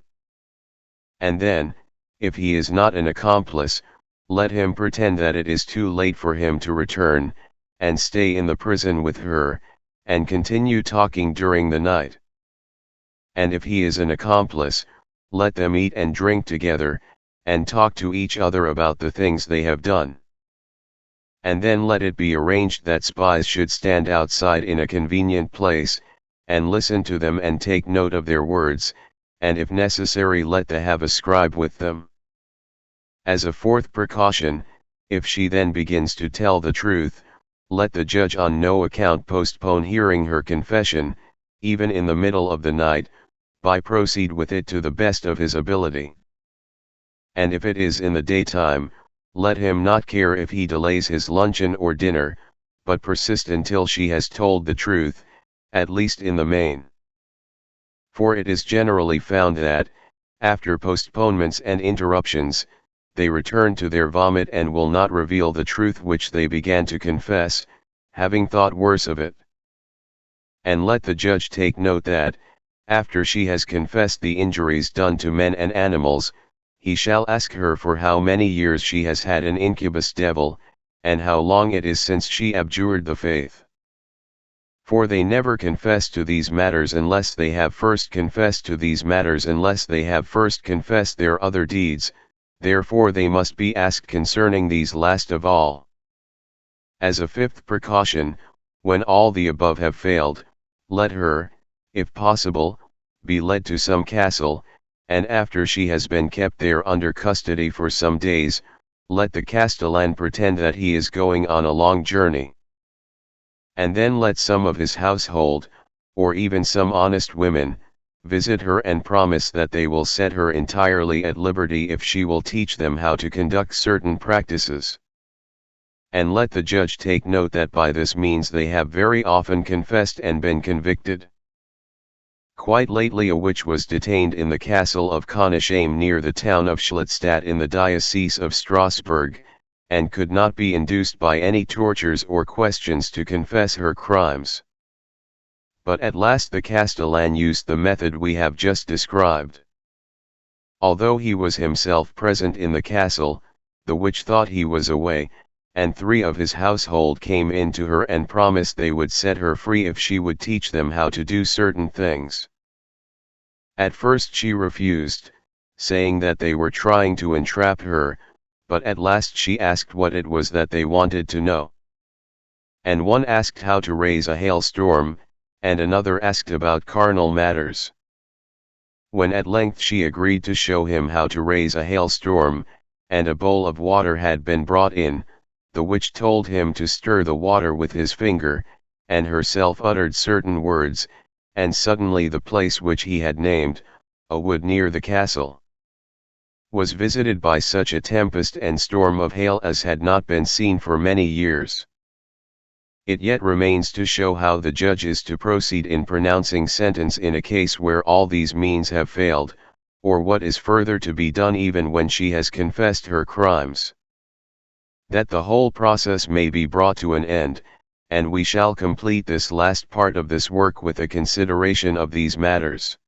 And then, if he is not an accomplice, let him pretend that it is too late for him to return, and stay in the prison with her, and continue talking during the night. And if he is an accomplice, let them eat and drink together, and talk to each other about the things they have done. And then let it be arranged that spies should stand outside in a convenient place, and listen to them and take note of their words, and if necessary let them have a scribe with them. As a fourth precaution, if she then begins to tell the truth, let the judge on no account postpone hearing her confession, even in the middle of the night, but proceed with it to the best of his ability. And if it is in the daytime, let him not care if he delays his luncheon or dinner, but persist until she has told the truth, at least in the main. For it is generally found that, after postponements and interruptions, they return to their vomit and will not reveal the truth which they began to confess, having thought worse of it. And let the judge take note that, after she has confessed the injuries done to men and animals, he shall ask her for how many years she has had an incubus devil, and how long it is since she abjured the faith. For they never confess to these matters unless they have first confessed to these matters unless they have first confessed their other deeds, therefore they must be asked concerning these last of all. As a fifth precaution, when all the above have failed, let her, if possible, be led to some castle, and after she has been kept there under custody for some days, let the castellan pretend that he is going on a long journey. And then let some of his household, or even some honest women, visit her and promise that they will set her entirely at liberty if she will teach them how to conduct certain practices. And let the judge take note that by this means they have very often confessed and been convicted. Quite lately a witch was detained in the castle of Konigheim near the town of Schlittstadt in the diocese of Strasbourg, and could not be induced by any tortures or questions to confess her crimes. But at last the castellan used the method we have just described. Although he was himself present in the castle, the witch thought he was away, and 3 of his household came in to her and promised they would set her free if she would teach them how to do certain things. At first she refused, saying that they were trying to entrap her, but at last she asked what it was that they wanted to know. And one asked how to raise a hailstorm, and another asked about carnal matters. When at length she agreed to show him how to raise a hailstorm, and a bowl of water had been brought in, the witch told him to stir the water with his finger, and herself uttered certain words, and suddenly the place which he had named, a wood near the castle, was visited by such a tempest and storm of hail as had not been seen for many years. It yet remains to show how the judge is to proceed in pronouncing sentence in a case where all these means have failed, or what is further to be done even when she has confessed her crimes. that the whole process may be brought to an end, and we shall complete this last part of this work with a consideration of these matters.